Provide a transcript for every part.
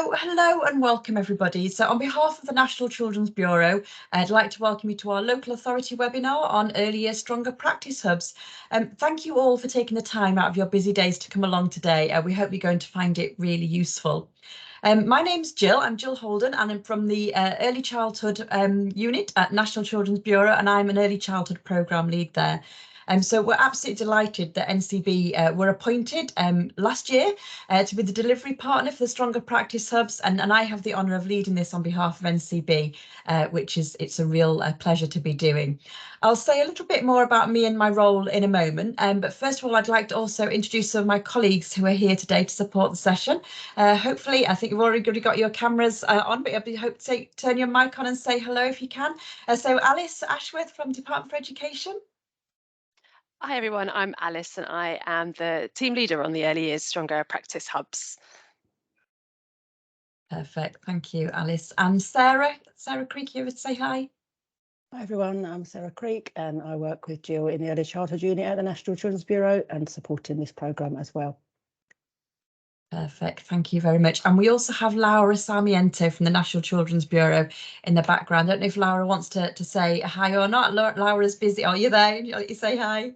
So hello and welcome everybody. So on behalf of the National Children's Bureau, I'd like to welcome you to our local authority webinar on Early Years Stronger Practice Hubs. Thank you all for taking the time out of your busy days to come along today. We hope you're going to find it really useful. My name's Jill, I'm Jill Holden and I'm from the Early Childhood unit at National Children's Bureau, and I'm an Early Childhood Programme Lead there. So we're absolutely delighted that NCB were appointed last year to be the delivery partner for the Stronger Practice Hubs, and I have the honour of leading this on behalf of NCB, which it's a real pleasure to be doing. I'll say a little bit more about me and my role in a moment, but first of all I'd like to also introduce some of my colleagues who are here today to support the session. Hopefully, I think you've already got your cameras on, but I hope to turn your mic on and say hello if you can. So Alice Ashworth from Department for Education. Hi everyone, I'm Alice and I am the team leader on the Early Years Stronger Practice Hubs. Perfect, thank you, Alice. And Sarah Creek, you would say hi. Hi everyone, I'm Sarah Creek and I work with Jill in the Early Childhood Unit at the National Children's Bureau and supporting this programme as well. Perfect, thank you very much. And we also have Laura Sarmiento from the National Children's Bureau in the background. I don't know if Laura wants to say hi or not. Laura's busy. Are you there? You say hi.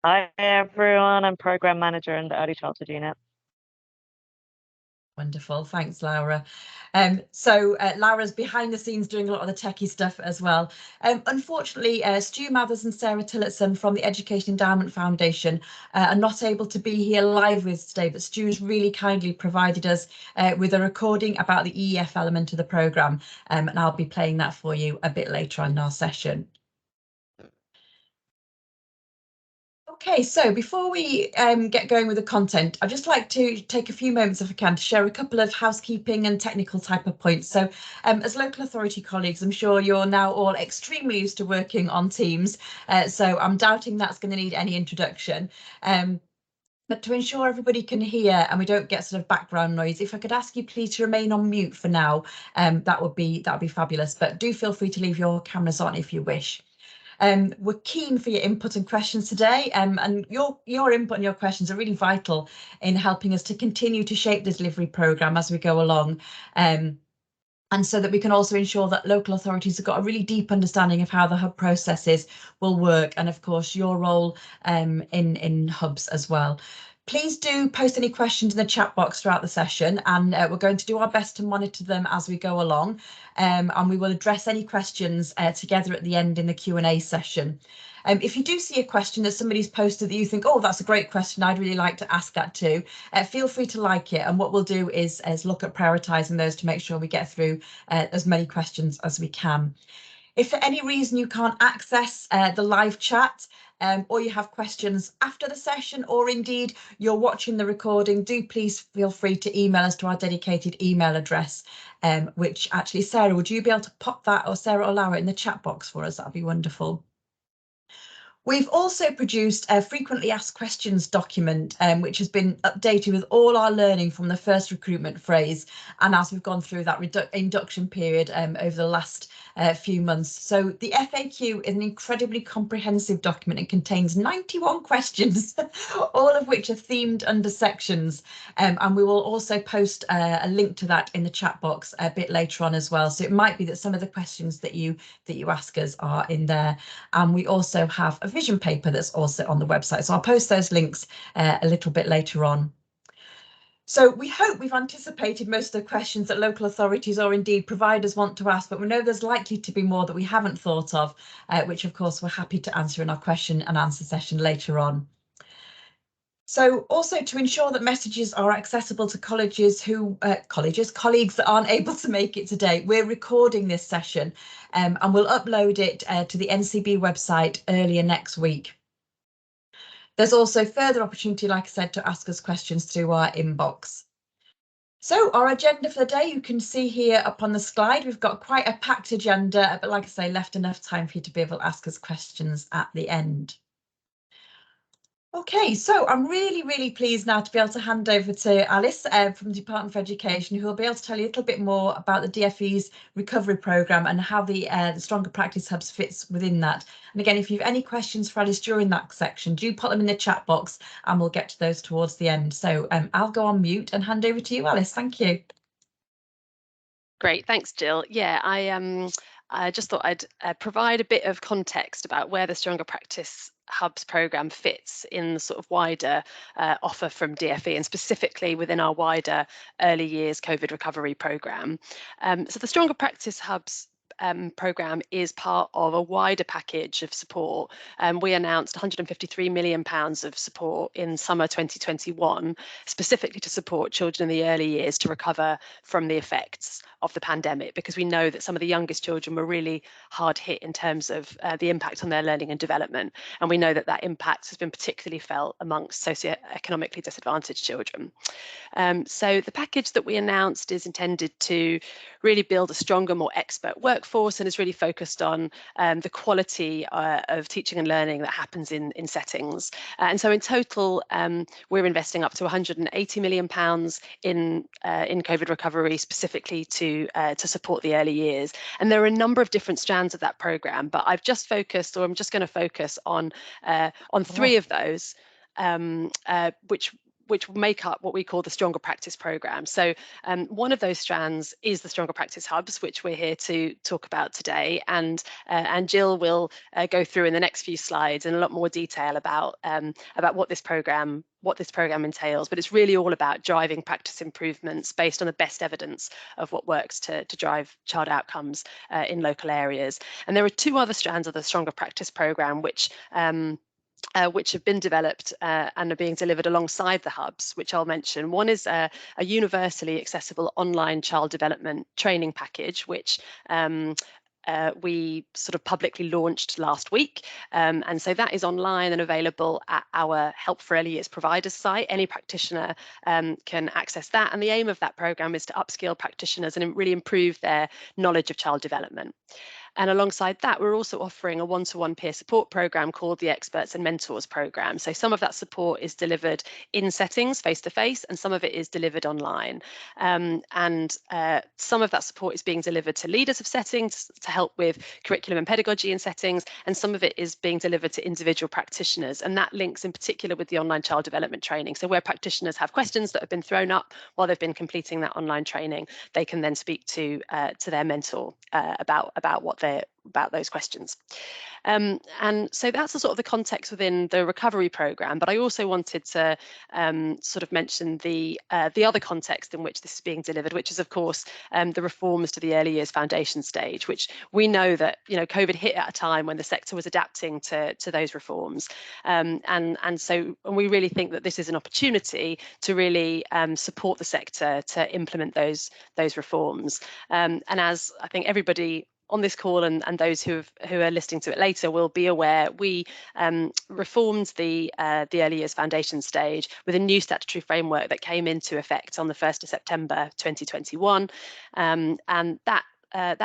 Hi everyone, I'm Programme Manager in the Early Childhood Unit. Wonderful, thanks Laura. Laura's behind the scenes doing a lot of the techie stuff as well. Unfortunately, Stu Mathers and Sarah Tillotson from the Education Endowment Foundation are not able to be here live with us today, but Stu's really kindly provided us with a recording about the EEF element of the programme, and I'll be playing that for you a bit later on in our session. Okay, so before we get going with the content, I'd just like to take a few moments, if I can, to share a couple of housekeeping and technical type of points. So as local authority colleagues, I'm sure you're now all extremely used to working on Teams, so I'm doubting that's going to need any introduction. But to ensure everybody can hear and we don't get sort of background noise, if I could ask you please to remain on mute for now, that would be fabulous. But do feel free to leave your cameras on if you wish. We're keen for your input and questions today, and your input and your questions are really vital in helping us to continue to shape the delivery programme as we go along. And so that we can also ensure that local authorities have got a really deep understanding of how the hub processes will work, and of course your role in hubs as well. Please do post any questions in the chat box throughout the session, and we're going to do our best to monitor them as we go along, and we will address any questions together at the end in the Q&A session. If you do see a question that somebody's posted that you think, oh, that's a great question, I'd really like to ask that too, feel free to like it, and what we'll do is look at prioritising those to make sure we get through as many questions as we can. If for any reason you can't access the live chat, or you have questions after the session, or indeed you're watching the recording, do please feel free to email us to our dedicated email address, which actually, Sarah, would you be able to pop that, or Sarah or Laura, in the chat box for us? That'd be wonderful. We've also produced a frequently asked questions document, which has been updated with all our learning from the first recruitment phase, and as we've gone through that induction period over the last few months. So the FAQ is an incredibly comprehensive document and contains 91 questions, all of which are themed under sections, and we will also post a link to that in the chat box a bit later on as well. So it might be that some of the questions that you ask us are in there, and we also have a vision paper that's also on the website, so I'll post those links a little bit later on. So we hope we've anticipated most of the questions that local authorities or indeed providers want to ask, but we know there's likely to be more that we haven't thought of, which of course we're happy to answer in our question and answer session later on. So also to ensure that messages are accessible to colleagues that aren't able to make it today, we're recording this session and we'll upload it to the NCB website earlier next week. There's also further opportunity, like I said, to ask us questions through our inbox. So our agenda for the day, you can see here up on the slide, we've got quite a packed agenda, but like I say, left enough time for you to be able to ask us questions at the end. Okay, so I'm really pleased now to be able to hand over to Alice from the Department for Education, who will be able to tell you a little bit more about the DFE's recovery programme and how the Stronger Practice Hubs fits within that. And again, if you have any questions for Alice during that section, do put them in the chat box and we'll get to those towards the end. So I'll go on mute and hand over to you, Alice. Thank you. Great, thanks, Jill. Yeah, I just thought I'd provide a bit of context about where the Stronger Practice Hubs programme fits in the sort of wider offer from DFE, and specifically within our wider early years COVID recovery programme. So the Stronger Practice Hubs programme is part of a wider package of support. We announced £153 million of support in summer 2021, specifically to support children in the early years to recover from the effects of the pandemic, because we know that some of the youngest children were really hard hit in terms of the impact on their learning and development. And we know that that impact has been particularly felt amongst socioeconomically disadvantaged children. So the package that we announced is intended to really build a stronger, more expert workforce, and is really focused on the quality of teaching and learning that happens in settings. And so in total, we're investing up to £180 million in COVID recovery, specifically to support the early years. And there are a number of different strands of that programme, but I'm just going to focus on three of those, which will make up what we call the Stronger Practice programme. So one of those strands is the Stronger Practice Hubs, which we're here to talk about today. And Jill will go through in the next few slides in a lot more detail about what this programme entails. But it's really all about driving practice improvements based on the best evidence of what works to drive child outcomes in local areas. And there are two other strands of the Stronger Practice programme, which have been developed and are being delivered alongside the hubs, which I'll mention. One is a universally accessible online child development training package, which we sort of publicly launched last week. And so that is online and available at our Help for Early Years providers site. Any practitioner can access that. And the aim of that programme is to upskill practitioners and really improve their knowledge of child development. And alongside that, we're also offering a one-to-one peer support programme called the Experts and Mentors programme. So some of that support is delivered in settings, face-to-face, and some of it is delivered online. And some of that support is being delivered to leaders of settings to help with curriculum and pedagogy in settings, and some of it is being delivered to individual practitioners. And that links in particular with the online child development training. So where practitioners have questions that have been thrown up while they've been completing that online training, they can then speak to their mentor about those questions. And so that's the sort of the context within the recovery programme. But I also wanted to sort of mention the other context in which this is being delivered, which is of course the reforms to the early years foundation stage, which we know that COVID hit at a time when the sector was adapting to those reforms, and so we really think that this is an opportunity to really support the sector to implement those reforms. And as I think everybody on this call and those who are listening to it later will be aware, we reformed the early years foundation stage with a new statutory framework that came into effect on the 1st of September 2021, and that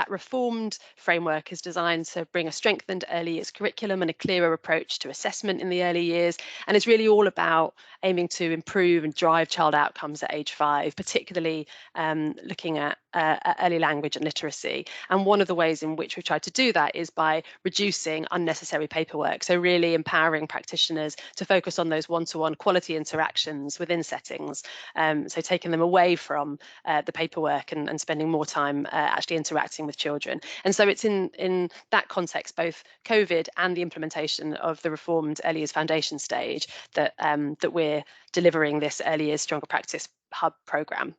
reformed framework is designed to bring a strengthened early years curriculum and a clearer approach to assessment in the early years. And it's really all about aiming to improve and drive child outcomes at age 5, particularly looking at early language and literacy. And one of the ways in which we've tried to do that is by reducing unnecessary paperwork. So really empowering practitioners to focus on those one-to-one quality interactions within settings. So taking them away from the paperwork and spending more time actually interacting with children. And so it's in that context, both COVID and the implementation of the reformed early years foundation stage, that we're delivering this early years Stronger Practice Hub programme.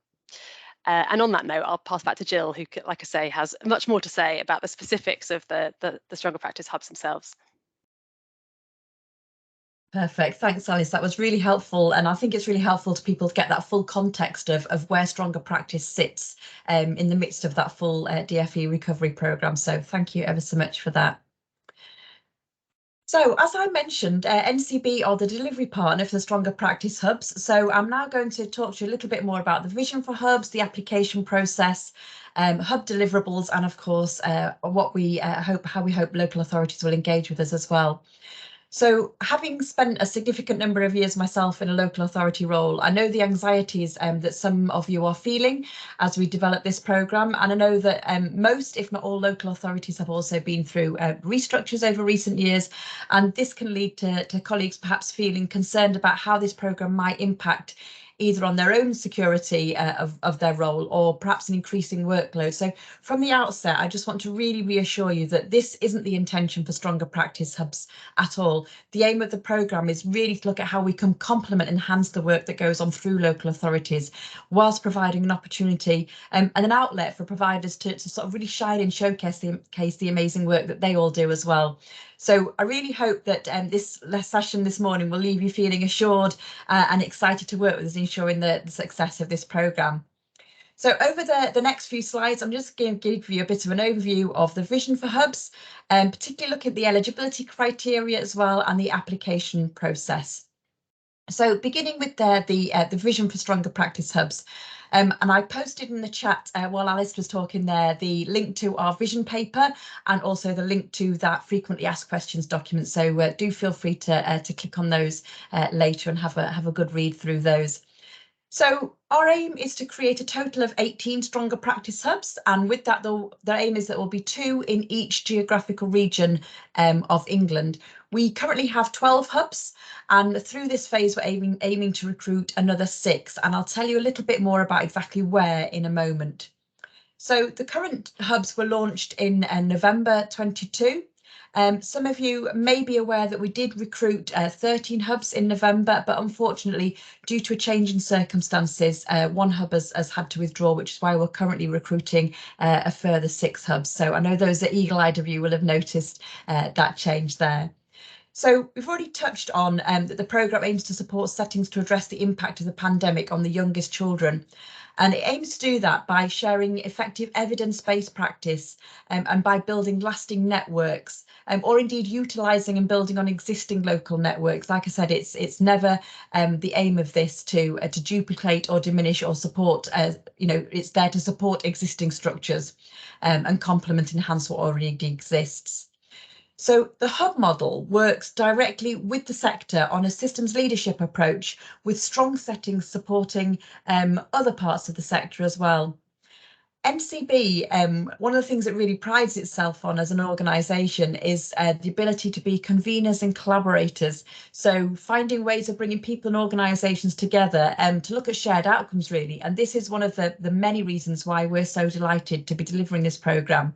And on that note, I'll pass back to Jill, who, like I say, has much more to say about the specifics of the Stronger Practice Hubs themselves. Perfect. Thanks, Alice. That was really helpful. And I think it's really helpful to people to get that full context of where Stronger Practice sits in the midst of that full DFE recovery programme. So thank you ever so much for that. So, as I mentioned, NCB are the delivery partner for the Stronger Practice Hubs. So I'm now going to talk to you a little bit more about the vision for hubs, the application process, hub deliverables, and of course, how we hope local authorities will engage with us as well. So having spent a significant number of years myself in a local authority role, I know the anxieties that some of you are feeling as we develop this programme. And I know that most, if not all, local authorities have also been through restructures over recent years. And this can lead to colleagues perhaps feeling concerned about how this programme might impact either on their own security of their role or perhaps an increasing workload. So from the outset, I just want to really reassure you that this isn't the intention for Stronger Practice Hubs at all. The aim of the programme is really to look at how we can complement and enhance the work that goes on through local authorities, whilst providing an opportunity and an outlet for providers to sort of really shine and showcase the amazing work that they all do as well. So I really hope that this session this morning will leave you feeling assured and excited to work with us in ensuring the success of this programme. So over the next few slides, I'm just going to give you a bit of an overview of the vision for hubs, and particularly look at the eligibility criteria as well and the application process. So beginning with the vision for Stronger Practice Hubs, and I posted in the chat while Alice was talking there the link to our vision paper and also the link to that frequently asked questions document. So do feel free to click on those later and have a good read through those. So our aim is to create a total of 18 Stronger Practice Hubs, and with that, the aim is that there will be 2 in each geographical region of England. We currently have 12 hubs, and through this phase, we're aiming to recruit another 6, and I'll tell you a little bit more about exactly where in a moment. So the current hubs were launched in November 22. Some of you may be aware that we did recruit 13 hubs in November, but unfortunately, due to a change in circumstances, one hub has had to withdraw, which is why we're currently recruiting a further 6 hubs. So I know those that eagle-eyed of you will have noticed that change there. So we've already touched on that the programme aims to support settings to address the impact of the pandemic on the youngest children. And it aims to do that by sharing effective evidence-based practice and by building lasting networks, or indeed utilising and building on existing local networks. Like I said, it's never the aim of this to duplicate or diminish or support. It's there to support existing structures and complement and enhance what already exists. So the hub model works directly with the sector on a systems leadership approach, with strong settings supporting other parts of the sector as well. NCB, one of the things it really prides itself on as an organisation is the ability to be conveners and collaborators. So finding ways of bringing people and organisations together to look at shared outcomes, really. And this is one of the many reasons why we're so delighted to be delivering this programme.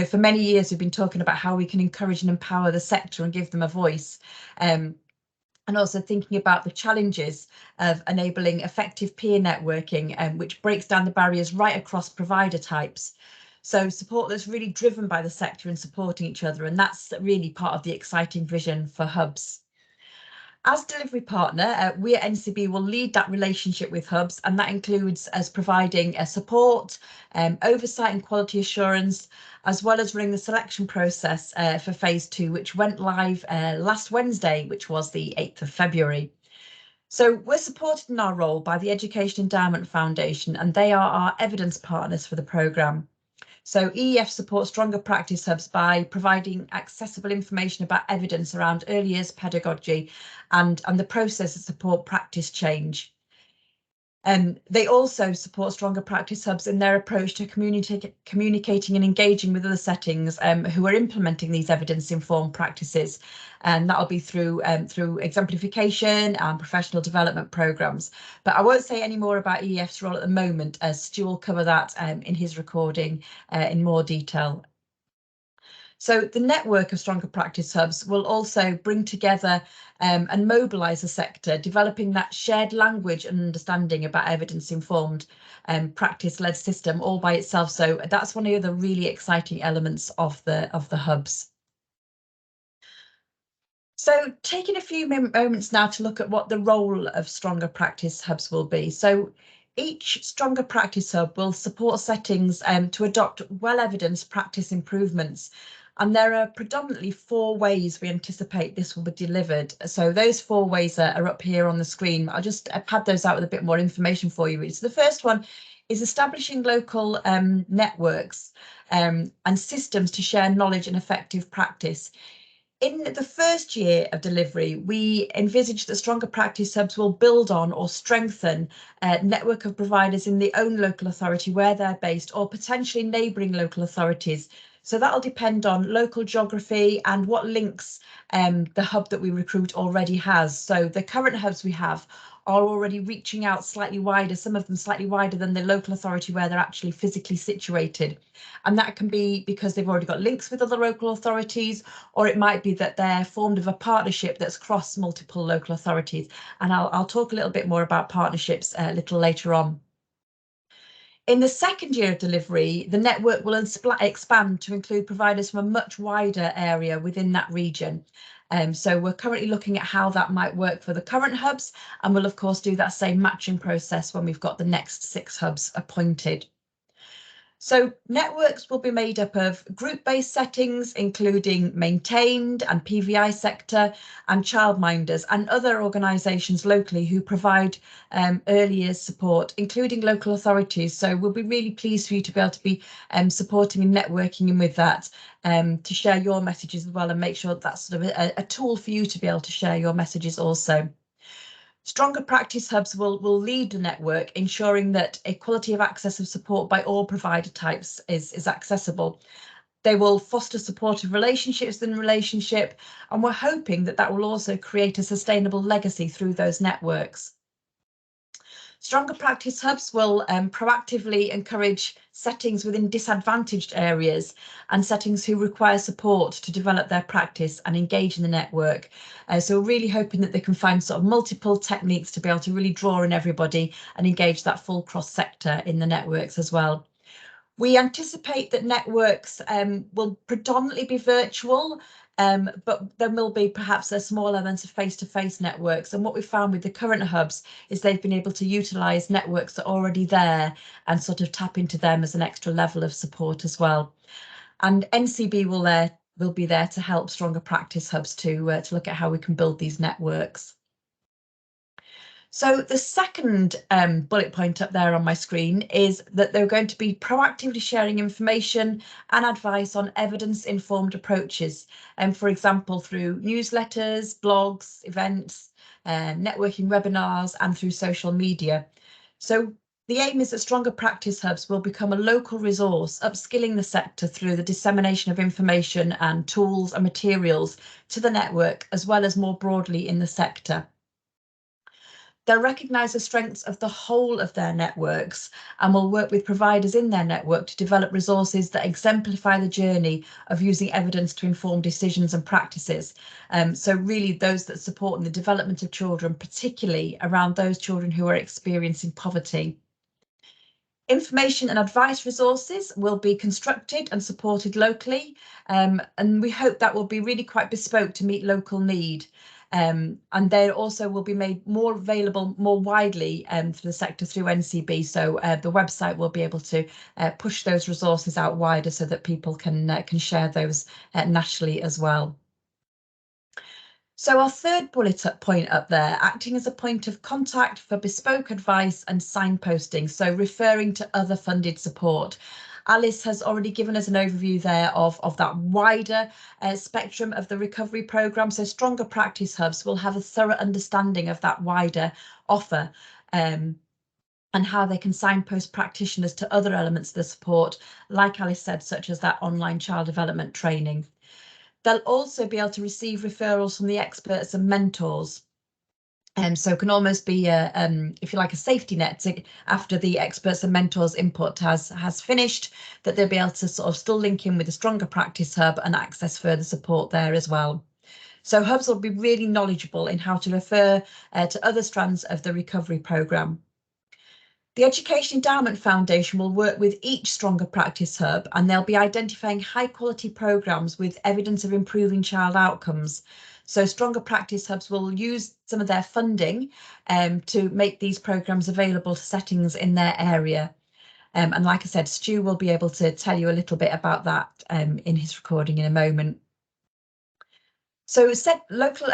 For many years, we've been talking about how we can encourage and empower the sector and give them a voice. And also thinking about the challenges of enabling effective peer networking, which breaks down the barriers right across provider types. So support that's really driven by the sector and supporting each other. And that's really part of the exciting vision for hubs. As delivery partner, we at NCB will lead that relationship with hubs, and that includes us providing support, oversight and quality assurance, as well as running the selection process for phase 2, which went live last Wednesday, which was the 8th of February. So we're supported in our role by the Education Endowment Foundation, and they are our evidence partners for the programme. So EEF supports Stronger Practice Hubs by providing accessible information about evidence around early years pedagogy and the process to support practice change. They also support Stronger Practice Hubs in their approach to communicating and engaging with other settings who are implementing these evidence-informed practices, and that'll be through exemplification and professional development programmes. But I won't say any more about EEF's role at the moment, as Stu will cover that in his recording in more detail. So the network of Stronger Practice Hubs will also bring together and mobilise the sector, developing that shared language and understanding about evidence-informed practice-led system all by itself. So that's one of the really exciting elements of the hubs. So taking a few moments now to look at what the role of Stronger Practice Hubs will be. So each Stronger Practice Hub will support settings to adopt well-evidenced practice improvements. And there are predominantly 4 ways we anticipate this will be delivered. So those 4 ways are up here on the screen. I'll just pad those out with a bit more information for you. So the first one is establishing local networks and systems to share knowledge and effective practice. In the first year of delivery, we envisage that Stronger Practice Hubs will build on or strengthen a network of providers in the own local authority where they're based, or potentially neighbouring local authorities. So that'll depend on local geography and what links the hub that we recruit already has. So the current hubs we have are already reaching out slightly wider, some of them slightly wider than the local authority where they're actually physically situated. And that can be because they've already got links with other local authorities, or it might be that they're formed of a partnership that's cross multiple local authorities. And I'll talk a little bit more about partnerships a little later on. In the second year of delivery, the network will expand to include providers from a much wider area within that region. So we're currently looking at how that might work for the current hubs, and we'll of course do that same matching process when we've got the next 6 hubs appointed. So networks will be made up of group-based settings, including maintained and PVI sector and childminders and other organisations locally who provide early years support, including local authorities. So we'll be really pleased for you to be able to be supporting and networking in with that, to share your messages as well, and make sure that that's sort of a tool for you to be able to share your messages also. Stronger Practice Hubs will lead the network, ensuring that equality of access of support by all provider types is accessible. They will foster supportive relationships and relationship, and we're hoping that that will also create a sustainable legacy through those networks. Stronger Practice Hubs will proactively encourage settings within disadvantaged areas and settings who require support to develop their practice and engage in the network. So we're really hoping that they can find sort of multiple techniques to be able to really draw in everybody and engage that full cross sector in the networks as well. We anticipate that networks will predominantly be virtual, but there will be perhaps a small element of face-to-face networks. And what we found with the current hubs is they've been able to utilise networks that are already there and sort of tap into them as an extra level of support as well. And NCB will be there to help Stronger Practice Hubs to look at how we can build these networks. So the second bullet point up there on my screen is that they're going to be proactively sharing information and advice on evidence-informed approaches, for example, through newsletters, blogs, events, networking webinars, and through social media. So the aim is that Stronger Practice Hubs will become a local resource, upskilling the sector through the dissemination of information and tools and materials to the network, as well as more broadly in the sector. They'll recognise the strengths of the whole of their networks and will work with providers in their network to develop resources that exemplify the journey of using evidence to inform decisions and practices. So really those that support in the development of children, particularly around those children who are experiencing poverty. Information and advice resources will be constructed and supported locally, and we hope that will be really quite bespoke to meet local need. And they also will be made more available more widely for the sector through NCB. So the website will be able to push those resources out wider so that people can share those nationally as well. So our third bullet point up there, acting as a point of contact for bespoke advice and signposting, so referring to other funded support. Alice has already given us an overview there of that wider spectrum of the recovery programme. So Stronger Practice Hubs will have a thorough understanding of that wider offer and how they can signpost practitioners to other elements of the support, like Alice said, such as that online child development training. They'll also be able to receive referrals from the experts and mentors. So it can almost be, if you like, a safety net after the experts and mentors input has finished, that they'll be able to sort of still link in with a Stronger Practice Hub and access further support there as well. So hubs will be really knowledgeable in how to refer to other strands of the recovery programme. The Education Endowment Foundation will work with each Stronger Practice Hub, and they'll be identifying high quality programmes with evidence of improving child outcomes. So Stronger Practice Hubs will use some of their funding to make these programmes available to settings in their area. And like I said, Stu will be able to tell you a little bit about that in his recording in a moment. So local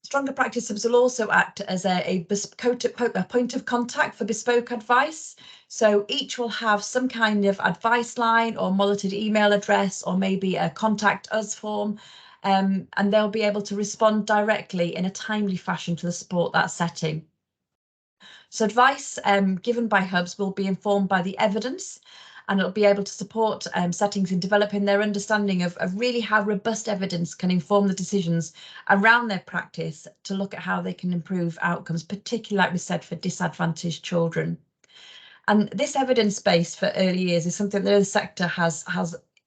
Stronger Practice Hubs will also act as a point of contact for bespoke advice. So each will have some kind of advice line or monitored email address, or maybe a contact us form, and they'll be able to respond directly in a timely fashion to support that setting. So advice given by hubs will be informed by the evidence and it'll be able to support settings in developing their understanding of really how robust evidence can inform the decisions around their practice to look at how they can improve outcomes, particularly, like we said, for disadvantaged children. And this evidence base for early years is something that the sector has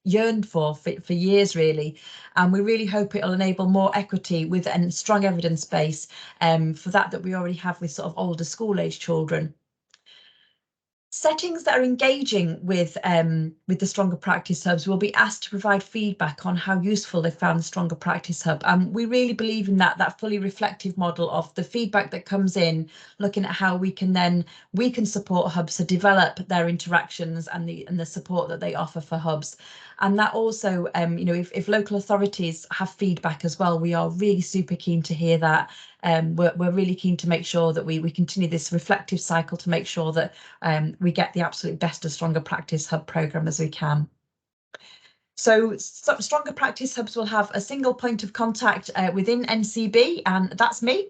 yearned for years, really. And we really hope it'll enable more equity with a strong evidence base for that we already have with sort of older school age children. Settings that are engaging with the Stronger Practice Hubs will be asked to provide feedback on how useful they found the Stronger Practice Hub. And we really believe in that fully reflective model of the feedback that comes in, looking at how we can support hubs to develop their interactions and the support that they offer for hubs. And that also, you know, if local authorities have feedback as well, we are really super keen to hear that. We're really keen to make sure that we continue this reflective cycle to make sure that we get the absolute best of Stronger Practice Hub programme as we can. So Stronger Practice Hubs will have a single point of contact within NCB, and that's me.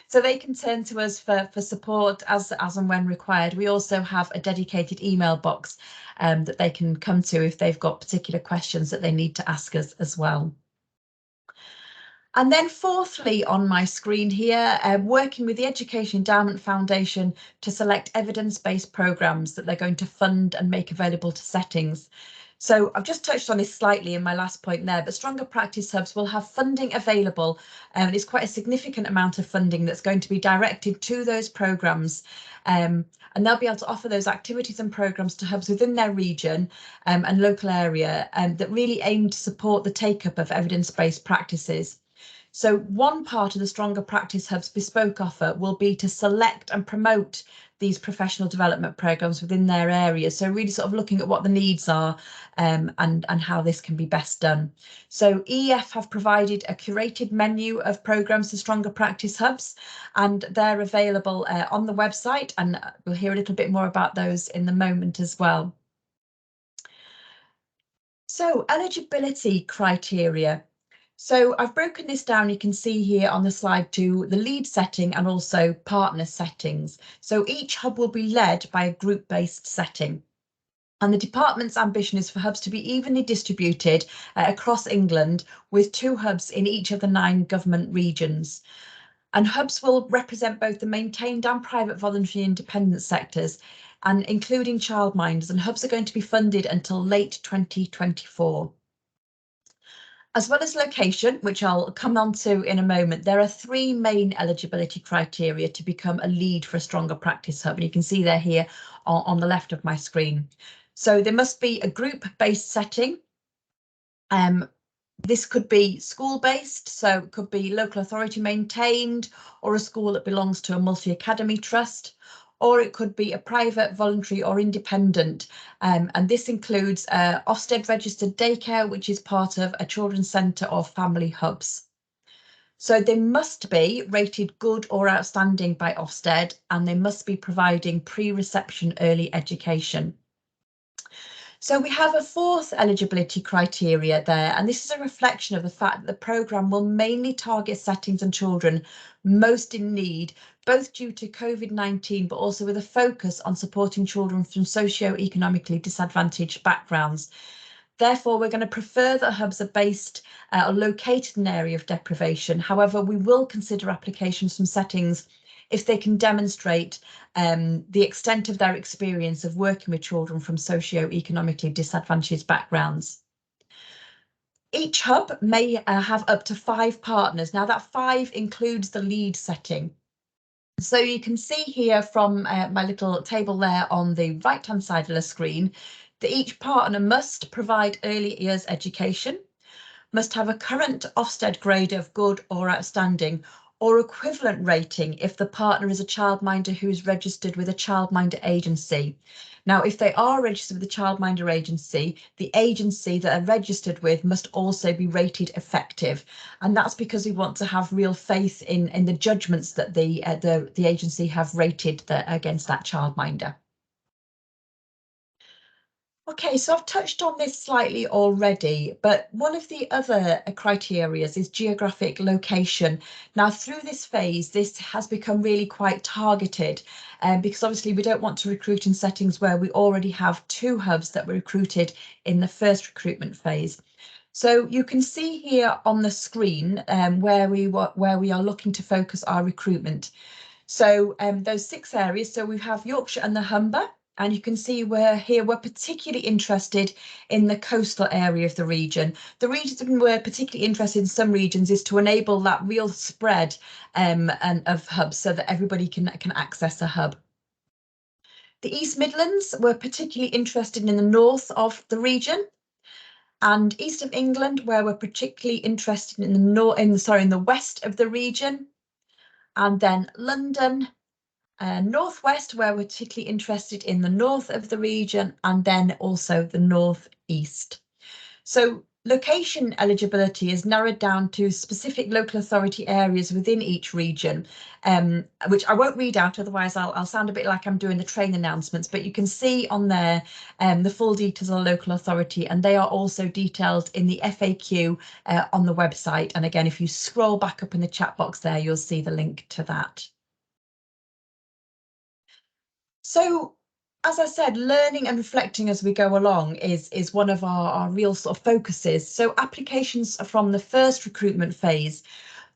So they can turn to us for support as and when required. We also have a dedicated email box that they can come to if they've got particular questions that they need to ask us as well. And then fourthly on my screen here, working with the Education Endowment Foundation to select evidence-based programmes that they're going to fund and make available to settings. So I've just touched on this slightly in my last point there, but Stronger Practice Hubs will have funding available, and it's quite a significant amount of funding that's going to be directed to those programmes. And they'll be able to offer those activities and programmes to hubs within their region and local area that really aim to support the take-up of evidence-based practices. So one part of the Stronger Practice Hub's bespoke offer will be to select and promote these professional development programmes within their area. So really sort of looking at what the needs are and how this can be best done. So EF have provided a curated menu of programmes to Stronger Practice Hubs, and they're available on the website, and we'll hear a little bit more about those in the moment as well. So eligibility criteria. So I've broken this down, you can see here on the slide, to the lead setting and also partner settings. So each hub will be led by a group-based setting. And the department's ambition is for hubs to be evenly distributed across England, with 2 hubs in each of the 9 government regions. And hubs will represent both the maintained and private voluntary independent sectors, and including childminders, and hubs are going to be funded until late 2024. As well as location, which I'll come on to in a moment, there are 3 main eligibility criteria to become a lead for a Stronger Practice Hub, and you can see they're here on the left of my screen. So there must be a group-based setting. This could be school-based, so it could be local authority maintained, or a school that belongs to a multi-academy trust, or it could be a private, voluntary or independent. And this includes Ofsted registered daycare, which is part of a children's centre or family hubs. So they must be rated good or outstanding by Ofsted, and they must be providing pre-reception early education. So we have a 4th eligibility criteria there, and this is a reflection of the fact that the programme will mainly target settings and children most in need, both due to COVID-19, but also with a focus on supporting children from socio-economically disadvantaged backgrounds. Therefore, we're going to prefer that hubs are based or located in an area of deprivation. However, we will consider applications from settings if they can demonstrate the extent of their experience of working with children from socio-economically disadvantaged backgrounds. Each hub may have up to 5 partners. Now that 5 includes the lead setting. So you can see here from my little table there on the right-hand side of the screen that each partner must provide early years education, must have a current Ofsted grade of good or outstanding, or equivalent rating if the partner is a childminder who is registered with a childminder agency. Now, if they are registered with a childminder agency, the agency that are registered with must also be rated effective. And that's because we want to have real faith in the judgments that the agency have rated against that childminder. Okay, so I've touched on this slightly already, but one of the other criteria is geographic location. Now, through this phase, this has become really quite targeted, because obviously we don't want to recruit in settings where we already have 2 hubs that were recruited in the first recruitment phase. So you can see here on the screen where we are looking to focus our recruitment. So those 6 areas, so we have Yorkshire and the Humber, and you can see we're particularly interested in the coastal area of the region. The reason we're particularly interested in some regions is to enable that real spread and of hubs so that everybody can access a hub. The East Midlands, we're particularly interested in the north of the region, and East of England, where we're particularly interested in the west of the region, and then London, Northwest, where we're particularly interested in the north of the region, and then also the northeast. So location eligibility is narrowed down to specific local authority areas within each region, which I won't read out, otherwise I'll sound a bit like I'm doing the train announcements, but you can see on there the full details of the local authority, and they are also detailed in the FAQ on the website. And again, if you scroll back up in the chat box there, you'll see the link to that. So, as I said, learning and reflecting as we go along is one of our real sort of focuses. So applications from the first recruitment phase,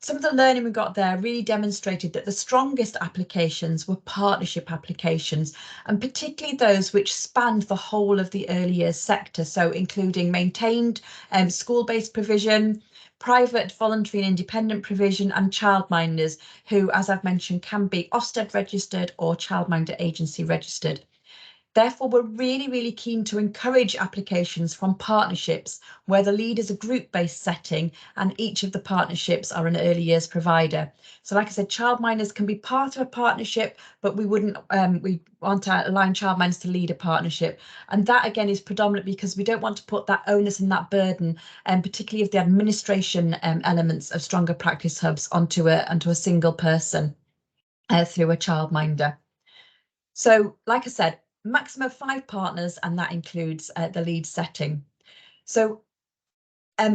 some of the learning we got there really demonstrated that the strongest applications were partnership applications, and particularly those which spanned the whole of the early years sector, so including maintained school-based provision, private, voluntary and independent provision, and childminders who, as I've mentioned, can be Ofsted registered or childminder agency registered. Therefore, we're really, really keen to encourage applications from partnerships where the lead is a group-based setting and each of the partnerships are an early years provider. So like I said, childminders can be part of a partnership, but we want to align childminders to lead a partnership. And that again is predominantly because we don't want to put that onus and that burden, particularly of the administration elements of stronger practice hubs onto a single person through a childminder. So like I said, maximum of 5 partners, and that includes the lead setting. So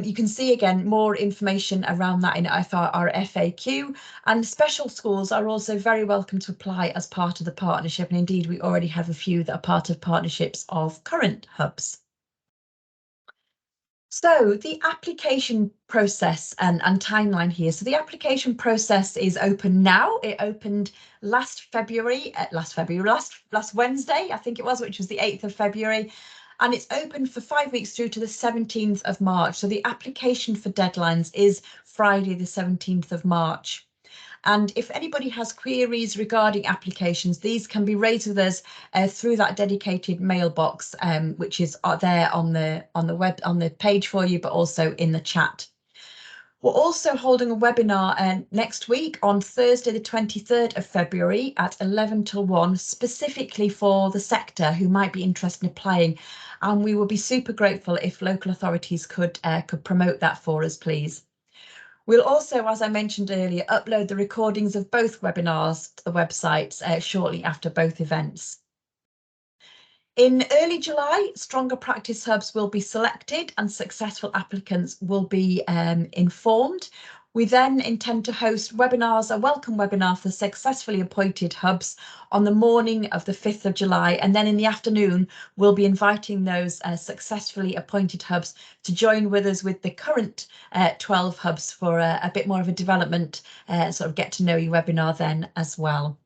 you can see again more information around that in our FAQ, and special schools are also very welcome to apply as part of the partnership, and indeed we already have a few that are part of partnerships of current hubs. So the application process and timeline here. So the application process is open now. It opened last Wednesday, I think it was, which was the 8th of February. And it's open for 5 weeks through to the 17th of March. So the application for deadlines is Friday, the 17th of March. And if anybody has queries regarding applications, these can be raised with us through that dedicated mailbox, which is there on the page for you, but also in the chat. We're also holding a webinar next week on Thursday, the 23rd of February at 11 till 1, specifically for the sector who might be interested in applying. And we would be super grateful if local authorities could promote that for us, please. We'll also, as I mentioned earlier, upload the recordings of both webinars to the website shortly after both events. In early July, stronger practice hubs will be selected and successful applicants will be informed. We then intend to host webinars, a welcome webinar for successfully appointed hubs on the morning of the 5th of July. And then in the afternoon, we'll be inviting those successfully appointed hubs to join with us with the current 12 hubs for a bit more of a development, sort of get to know you webinar then as well.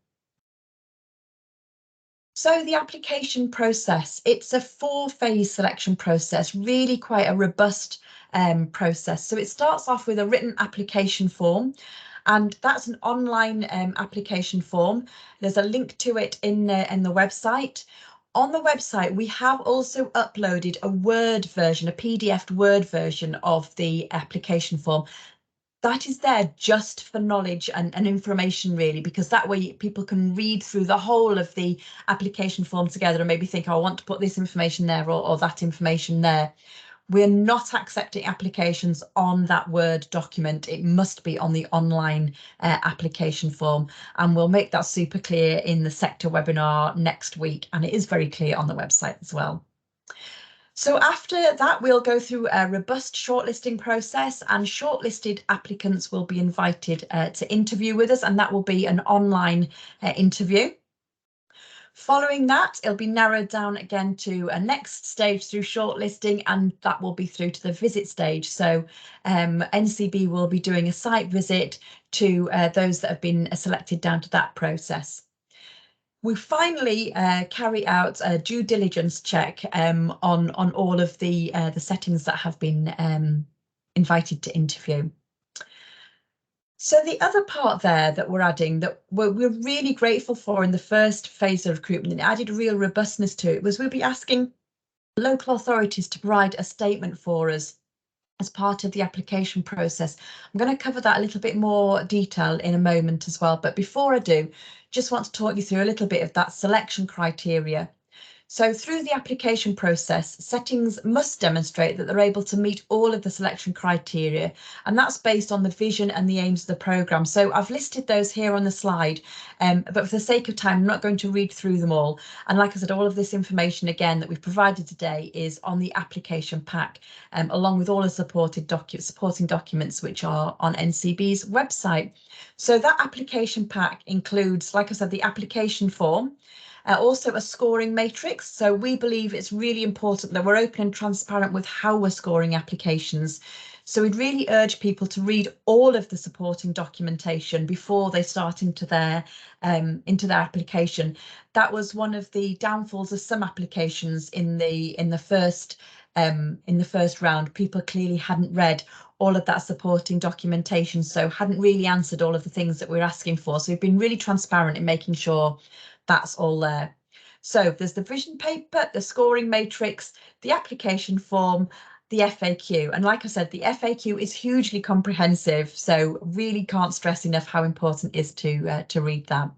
So the application process, it's a 4-phase selection process, really quite a robust process. So it starts off with a written application form, and that's an online application form. There's a link to it in the website. On the website, we have also uploaded a Word version, a PDF Word version of the application form. That is there just for knowledge and information, really, because that way people can read through the whole of the application form together and maybe think, oh, I want to put this information there or that information there. We're not accepting applications on that Word document. It must be on the online application form, and we'll make that super clear in the sector webinar next week, and it is very clear on the website as well. So after that, we'll go through a robust shortlisting process, and shortlisted applicants will be invited to interview with us, and that will be an online interview. Following that, it'll be narrowed down again to a next stage through shortlisting, and that will be through to the visit stage. So NCB will be doing a site visit to those that have been selected down to that process. We finally carry out a due diligence check on all of the settings that have been invited to interview. So the other part there that we're adding that we're really grateful for in the first phase of recruitment, and it added real robustness to it, was we'll be asking local authorities to provide a statement for us as part of the application process. I'm going to cover that a little bit more detail in a moment as well, but before I do, just want to talk you through a little bit of that selection criteria. So through the application process, settings must demonstrate that they're able to meet all of the selection criteria, and that's based on the vision and the aims of the programme. So I've listed those here on the slide, but for the sake of time, I'm not going to read through them all. And like I said, all of this information again that we've provided today is on the application pack, along with all the supporting documents which are on NCB's website. So that application pack includes, like I said, the application form, also a scoring matrix. So we believe it's really important that we're open and transparent with how we're scoring applications. So we'd really urge people to read all of the supporting documentation before they start into their application. That was one of the downfalls of some applications in the first round. People clearly hadn't read all of that supporting documentation, so hadn't really answered all of the things that we're asking for. So we've been really transparent in making sure that's all there. So there's the vision paper, the scoring matrix, the application form, the FAQ. And like I said, the FAQ is hugely comprehensive, so really can't stress enough how important it is to read that.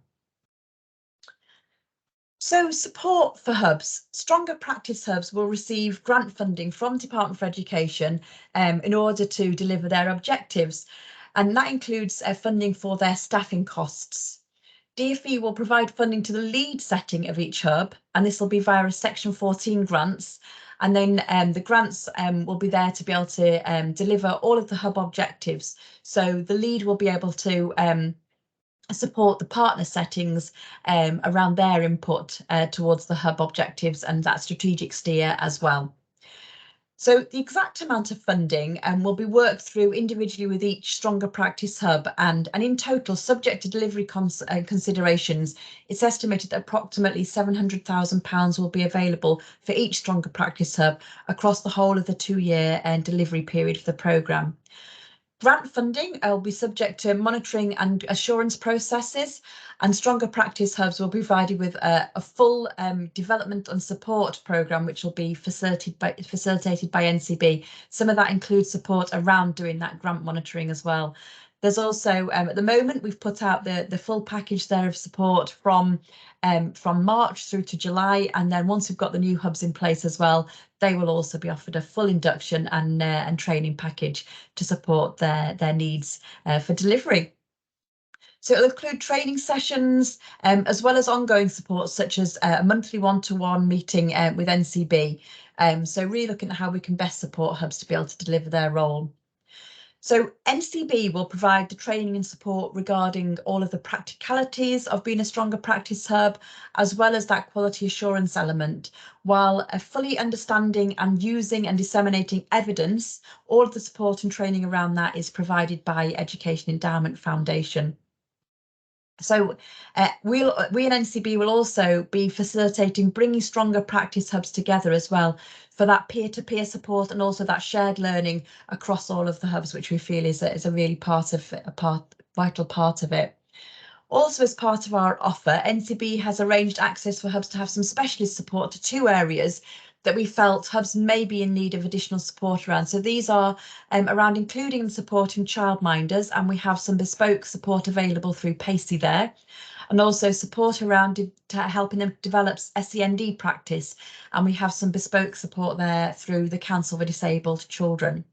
So support for hubs. Stronger Practice Hubs will receive grant funding from Department for Education in order to deliver their objectives, and that includes funding for their staffing costs. DfE will provide funding to the lead setting of each hub, and this will be via a Section 14 grants. And then the grants will be there to be able to deliver all of the hub objectives. So the lead will be able to support the partner settings around their input towards the hub objectives and that strategic steer as well. So the exact amount of funding will be worked through individually with each Stronger Practice Hub, and in total, subject to delivery considerations, it's estimated that approximately £700,000 will be available for each Stronger Practice Hub across the whole of the 2-year delivery period for the programme. Grant funding will be subject to monitoring and assurance processes, and Stronger Practice Hubs will be provided with a full development and support programme which will be facilitated by NCB. Some of that includes support around doing that grant monitoring as well. There's also, at the moment, we've put out the full package there of support from March through to July, and then once we've got the new hubs in place as well, they will also be offered a full induction and training package to support their needs for delivery. So it'll include training sessions as well as ongoing support, such as a monthly one-to-one meeting with NCB. So really looking at how we can best support hubs to be able to deliver their role. So NCB will provide the training and support regarding all of the practicalities of being a Stronger Practice Hub, as well as that quality assurance element, while fully understanding and using and disseminating evidence. All of the support and training around that is provided by Education Endowment Foundation. So we in NCB will also be facilitating bringing Stronger Practice Hubs together as well for that peer-to-peer support and also that shared learning across all of the hubs, which we feel is a really vital part of it. Also, as part of our offer, NCB has arranged access for hubs to have some specialist support to 2 areas that we felt hubs may be in need of additional support around. So these are around including and supporting childminders, and we have some bespoke support available through Pacey there, and also support around helping them develop SEND practice, and we have some bespoke support there through the Council for Disabled Children.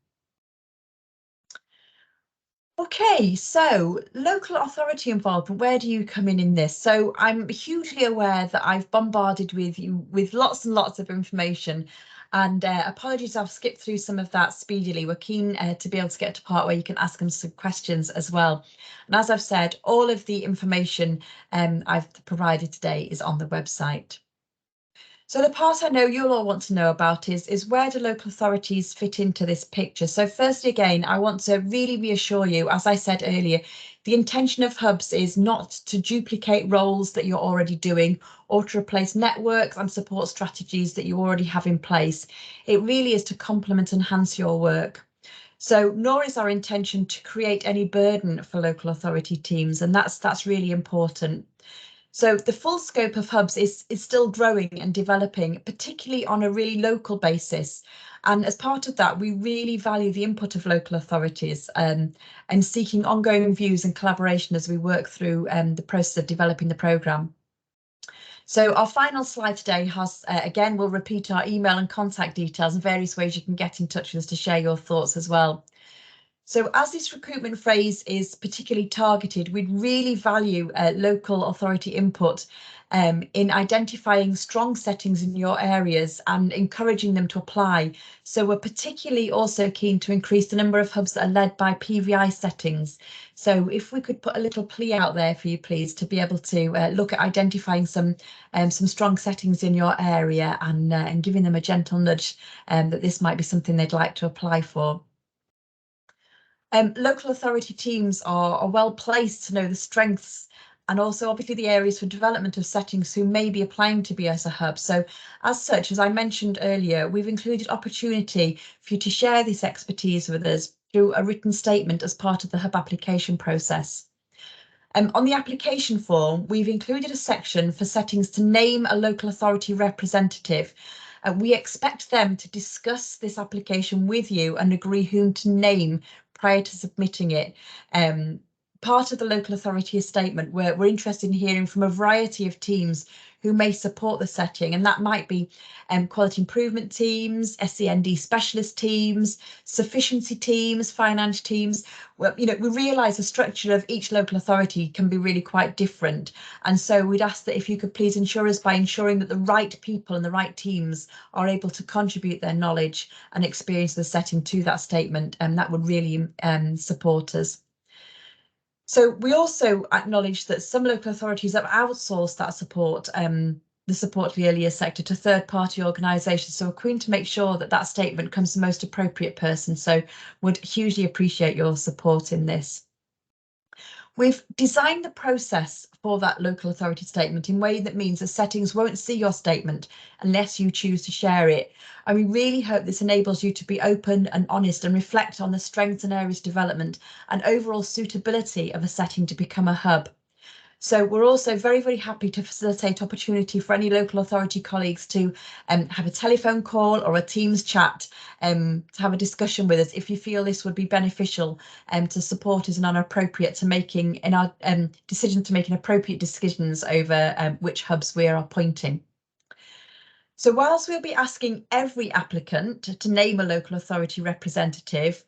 Okay, so local authority involvement, where do you come in this? So I'm hugely aware that I've bombarded with you with lots and lots of information, and apologies I've skipped through some of that speedily. We're keen to be able to get to a part where you can ask them some questions as well. And as I've said, all of the information I've provided today is on the website. So the part I know you'll all want to know about is where do local authorities fit into this picture? So firstly, again, I want to really reassure you, as I said earlier, the intention of hubs is not to duplicate roles that you're already doing or to replace networks and support strategies that you already have in place. It really is to complement and enhance your work. So nor is our intention to create any burden for local authority teams, and that's really important. So the full scope of hubs is still growing and developing, particularly on a really local basis. And as part of that, we really value the input of local authorities and seeking ongoing views and collaboration as we work through the process of developing the programme. So our final slide today has, again, we'll repeat our email and contact details and various ways you can get in touch with us to share your thoughts as well. So as this recruitment phase is particularly targeted, we'd really value local authority input in identifying strong settings in your areas and encouraging them to apply. So we're particularly also keen to increase the number of hubs that are led by PVI settings. So if we could put a little plea out there for you, please, to be able to look at identifying some strong settings in your area and giving them a gentle nudge that this might be something they'd like to apply for. Local authority teams are well placed to know the strengths and also obviously the areas for development of settings who may be applying to be as a hub. So as such, as I mentioned earlier, we've included opportunity for you to share this expertise with us through a written statement as part of the hub application process. On the application form, we've included a section for settings to name a local authority representative. We expect them to discuss this application with you and agree whom to name prior to submitting it. Part of the local authority statement, we're interested in hearing from a variety of teams who may support the setting, and that might be quality improvement teams, SEND specialist teams, sufficiency teams, finance teams. Well, we realise the structure of each local authority can be really quite different, and so we'd ask that if you could please ensure us by ensuring that the right people and the right teams are able to contribute their knowledge and experience of the setting to that statement, and that would really support us. So we also acknowledge that some local authorities have outsourced that support, the support for the early years sector, to third-party organisations. So we're keen to make sure that that statement comes to the most appropriate person. So would hugely appreciate your support in this. We've designed the process for that local authority statement in a way that means that settings won't see your statement unless you choose to share it. And we really hope this enables you to be open and honest and reflect on the strengths and areas of development and overall suitability of a setting to become a hub. So we're also very, very happy to facilitate opportunity for any local authority colleagues to have a telephone call or a Teams chat to have a discussion with us if you feel this would be beneficial to support us and appropriate to making in our decision to making appropriate decisions over which hubs we are appointing. So whilst we'll be asking every applicant to name a local authority representative,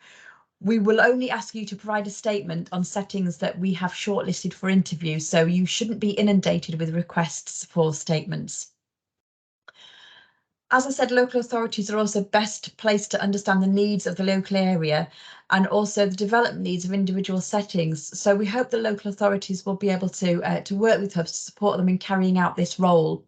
we will only ask you to provide a statement on settings that we have shortlisted for interview, so you shouldn't be inundated with requests for statements. As I said, local authorities are also best placed to understand the needs of the local area and also the development needs of individual settings. So we hope the local authorities will be able to work with hubs to support them in carrying out this role.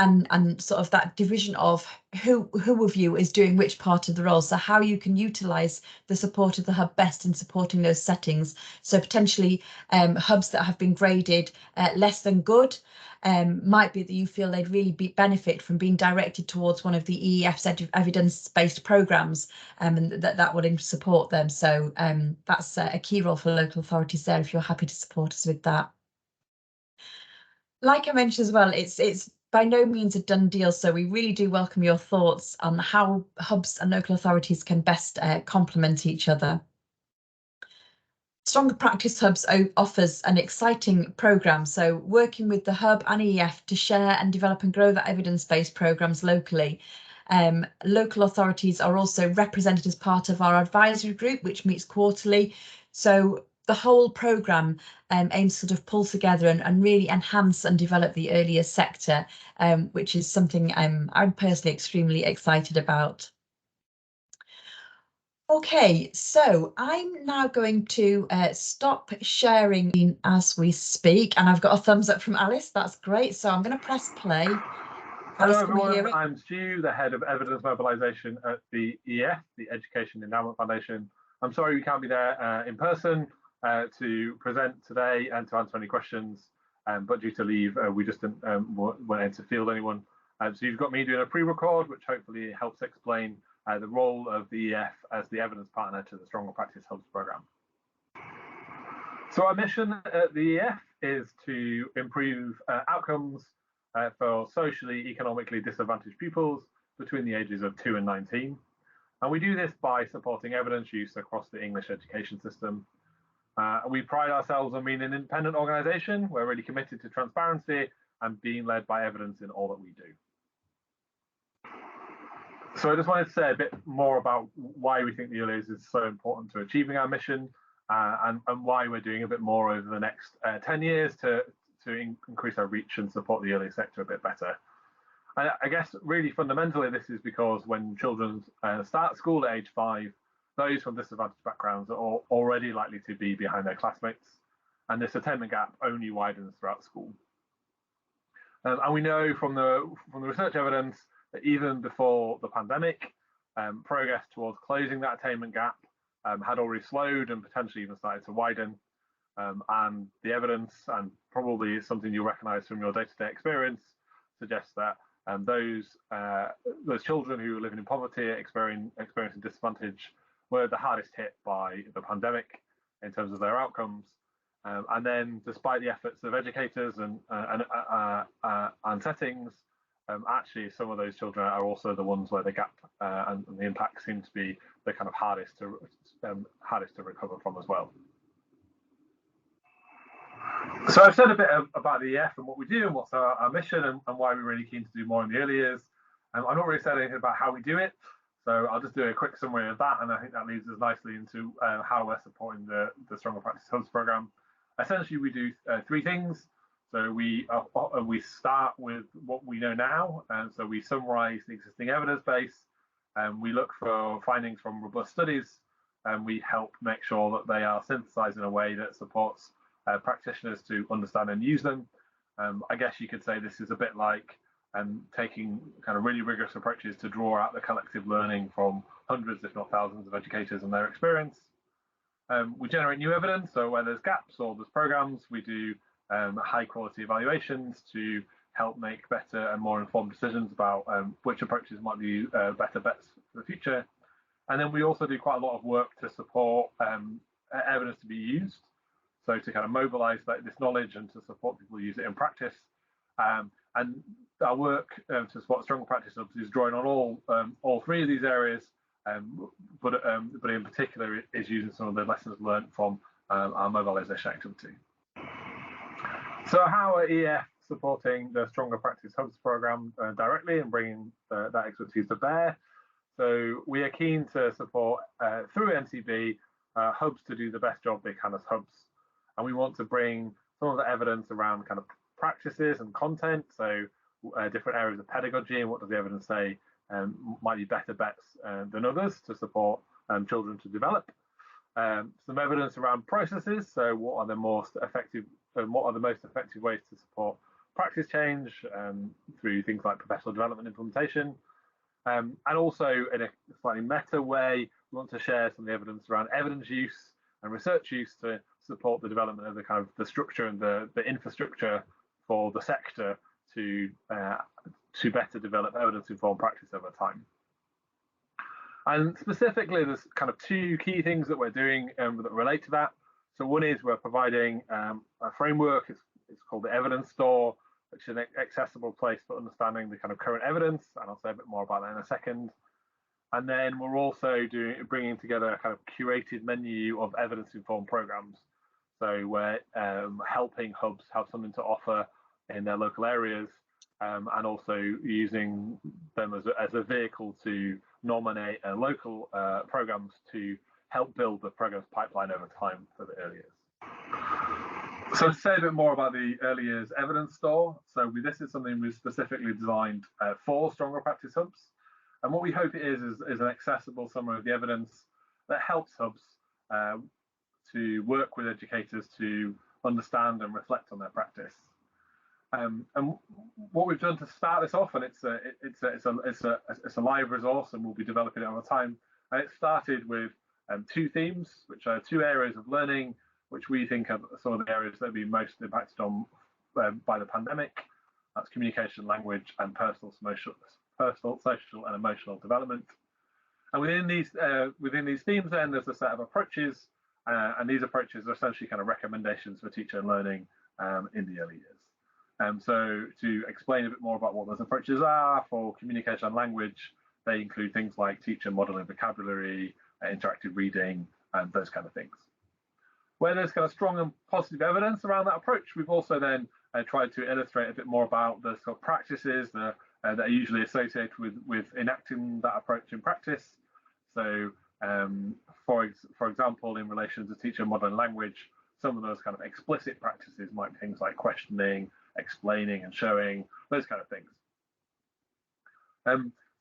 And sort of that division of who of you is doing which part of the role, so how you can utilise the support of the hub best in supporting those settings. So potentially hubs that have been graded less than good might be that you feel they'd really benefit from being directed towards one of the EEF's evidence-based programmes and that would support them. So that's a key role for local authorities there if you're happy to support us with that. Like I mentioned as well, it's by no means a done deal, so we really do welcome your thoughts on how hubs and local authorities can best complement each other. Stronger Practice Hubs offers an exciting programme, so working with the hub and EEF to share and develop and grow the evidence-based programmes locally. Local authorities are also represented as part of our advisory group, which meets quarterly. So the whole programme aims to sort of pull together and really enhance and develop the early years sector, which is something I'm personally extremely excited about. Okay, so I'm now going to stop sharing as we speak, and I've got a thumbs up from Alice. That's great. So I'm going to press play. Hello Alice, can we hear everyone, it? I'm Stu, the head of evidence mobilisation at the EF, the Education Endowment Foundation. I'm sorry we can't be there in person to present today and to answer any questions, but due to leave, we just weren't able to field anyone. So you've got me doing a pre-record, which hopefully helps explain the role of the EF as the evidence partner to the Stronger Practice Hubs programme. So our mission at the EF is to improve outcomes for socially, economically disadvantaged pupils between the ages of 2 and 19. And we do this by supporting evidence use across the English education system. We pride ourselves on being an independent organisation. We're really committed to transparency and being led by evidence in all that we do. So I just wanted to say a bit more about why we think the early years is so important to achieving our mission, and why we're doing a bit more over the next 10 years to increase our reach and support the early sector a bit better. I guess really fundamentally this is because when children start school at age 5, those from disadvantaged backgrounds are already likely to be behind their classmates, and this attainment gap only widens throughout school. And we know from the research evidence that even before the pandemic, progress towards closing that attainment gap had already slowed and potentially even started to widen. And the evidence, and probably something you'll recognise from your day-to-day experience, suggests that those children who are living in poverty, experiencing disadvantage, were the hardest hit by the pandemic in terms of their outcomes. And then, despite the efforts of educators and settings, actually some of those children are also the ones where the gap and the impact seem to be the kind of hardest to recover from as well. So I've said a bit about the EF and what we do and what's our mission and why we're really keen to do more in the early years. I've not really said anything about how we do it, so I'll just do a quick summary of that, and I think that leads us nicely into how we're supporting the Stronger Practice Hubs programme. Essentially, we do 3 things. So we start with what we know now, and so we summarise the existing evidence base, and we look for findings from robust studies, and we help make sure that they are synthesised in a way that supports practitioners to understand and use them. I guess you could say this is a bit like taking kind of really rigorous approaches to draw out the collective learning from hundreds, if not thousands, of educators and their experience. We generate new evidence, so where there's gaps or there's programs, we do high quality evaluations to help make better and more informed decisions about which approaches might be better bets for the future. And then we also do quite a lot of work to support evidence to be used. So to kind of mobilise this knowledge and to support people use it in practice. And our work to support Stronger Practice Hubs is drawing on all 3 of these areas, but in particular is using some of the lessons learned from our mobilisation activity. So how are EF supporting the Stronger Practice Hubs programme directly and bringing that expertise to bear? So we are keen to support through NCB hubs to do the best job they can as hubs. And we want to bring some of the evidence around kind of practices and content, so different areas of pedagogy and what does the evidence say might be better bets than others to support children to develop. Some evidence around processes, so what are the most effective ways to support practice change through things like professional development implementation. And also in a slightly meta way, we want to share some of the evidence around evidence use and research use to support the development of the kind of the structure and the infrastructure for the sector to better develop evidence-informed practice over time. And specifically, there's kind of 2 key things that we're doing that relate to that. So one is we're providing a framework. It's called the Evidence Store, which is an accessible place for understanding the kind of current evidence, and I'll say a bit more about that in a second. And then we're also bringing together a kind of curated menu of evidence-informed programs. So we're helping hubs have something to offer in their local areas, and also using them as a vehicle to nominate local programs to help build the program's pipeline over time for the early years. So to say a bit more about the early years evidence store, so this is something we've specifically designed for Stronger Practice Hubs. And what we hope it is an accessible summary of the evidence that helps hubs to work with educators to understand and reflect on their practice. And what we've done to start this off, and it's a live resource, and we'll be developing it over time. And it started with 2 themes, which are 2 areas of learning, which we think are some of the areas that have been most impacted on by the pandemic. That's communication, language, and personal, social, and emotional development. And within these themes, then there's a set of approaches, and these approaches are essentially kind of recommendations for teacher and learning in the early years. So to explain a bit more about what those approaches are for communication and language, they include things like teacher modeling vocabulary, interactive reading, and those kind of things. Where there's kind of strong and positive evidence around that approach, we've also then tried to illustrate a bit more about the sort of practices that are usually associated with enacting that approach in practice. So, for example, in relation to teacher modeling language, some of those kind of explicit practices might be things like questioning, explaining, and showing, those kind of things.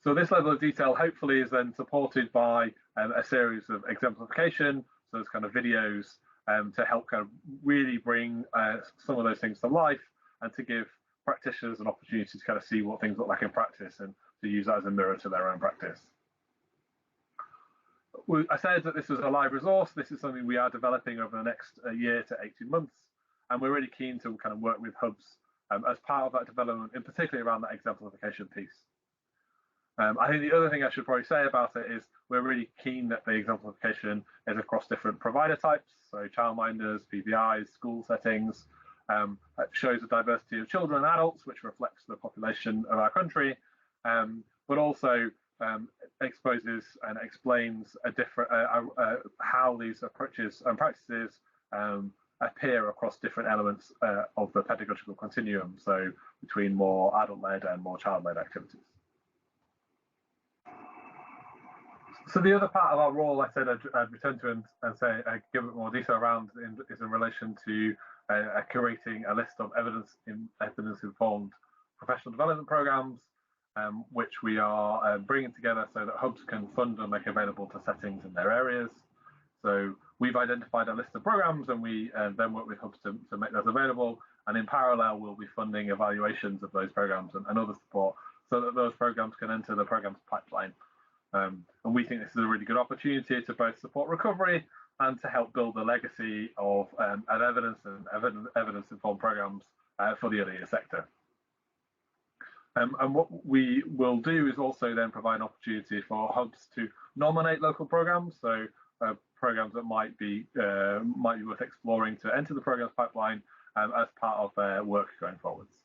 So this level of detail hopefully is then supported by a series of exemplification, so those kind of videos to help kind of really bring some of those things to life and to give practitioners an opportunity to kind of see what things look like in practice and to use that as a mirror to their own practice. I said that this was a live resource. This is something we are developing over the next year to 18 months, and we're really keen to kind of work with hubs as part of that development, in particular around that exemplification piece. I think the other thing I should probably say about it is we're really keen that the exemplification is across different provider types, so childminders, PBIs, school settings. It shows a diversity of children and adults, which reflects the population of our country, but also exposes and explains a different how these approaches and practices appear across different elements of the pedagogical continuum, so between more adult-led and more child-led activities. So the other part of our role, I said I'd return to and say give a bit more detail around is in relation to curating a list of evidence-informed professional development programs, which we are bringing together so that hubs can fund and make available to settings in their areas. So we've identified a list of programs, and we then work with hubs to make those available. And in parallel, we'll be funding evaluations of those programs and other support so that those programs can enter the program's pipeline. And we think this is a really good opportunity to both support recovery and to help build the legacy of evidence-informed programs for the early years sector. And what we will do is also then provide an opportunity for hubs to nominate local programs, so programs that might be worth exploring to enter the program's pipeline as part of their work going forwards.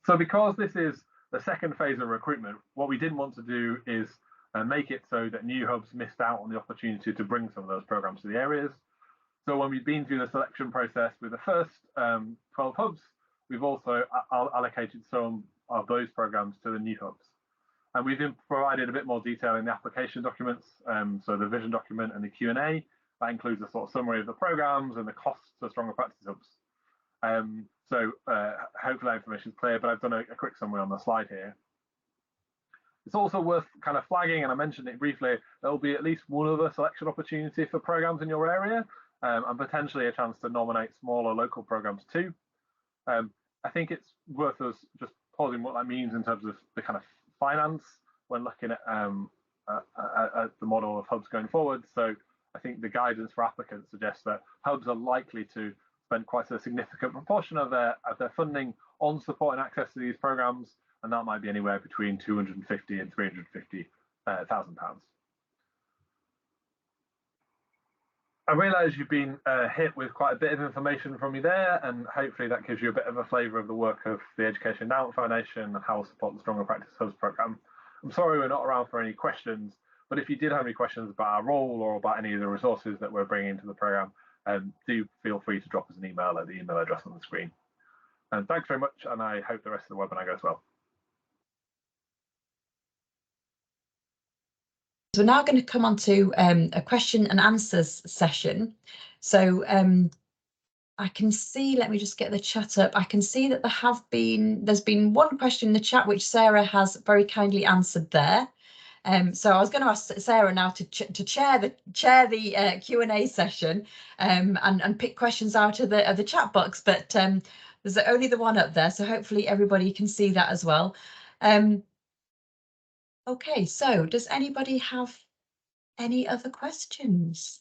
So because this is the second phase of recruitment, what we didn't want to do is make it so that new hubs missed out on the opportunity to bring some of those programs to the areas. So when we've been through the selection process with the first 12 hubs, we've also allocated some of those programs to the new hubs. And we've provided a bit more detail in the application documents, so the vision document and the Q&A. That includes a sort of summary of the programs and the costs for Stronger Practice hubs. So hopefully that information is clear, but I've done a quick summary on the slide here. It's also worth kind of flagging, and I mentioned it briefly, there will be at least one other selection opportunity for programs in your area, and potentially a chance to nominate smaller local programs too. I think it's worth us just pausing what that means in terms of the kind of finance when looking at the model of hubs going forward. So I think the guidance for applicants suggests that hubs are likely to spend quite a significant proportion of their funding on support and access to these programs, and that might be anywhere between £250,000 and £350,000. I realise you've been hit with quite a bit of information from me there, and hopefully that gives you a bit of a flavour of the work of the Education Endowment Foundation and how we'll support the Stronger Practice Hubs programme. I'm sorry we're not around for any questions, but if you did have any questions about our role or about any of the resources that we're bringing into the programme, do feel free to drop us an email at the email address on the screen. And thanks very much, and I hope the rest of the webinar goes well. So we're now going to come on to a question and answers session. So I can see, let me just get the chat up. I can see that there's been one question in the chat which Sarah has very kindly answered there. So I was going to ask Sarah now to chair the Q&A session and pick questions out of the chat box, but there's only the one up there, so hopefully everybody can see that as well. Okay, so does anybody have any other questions?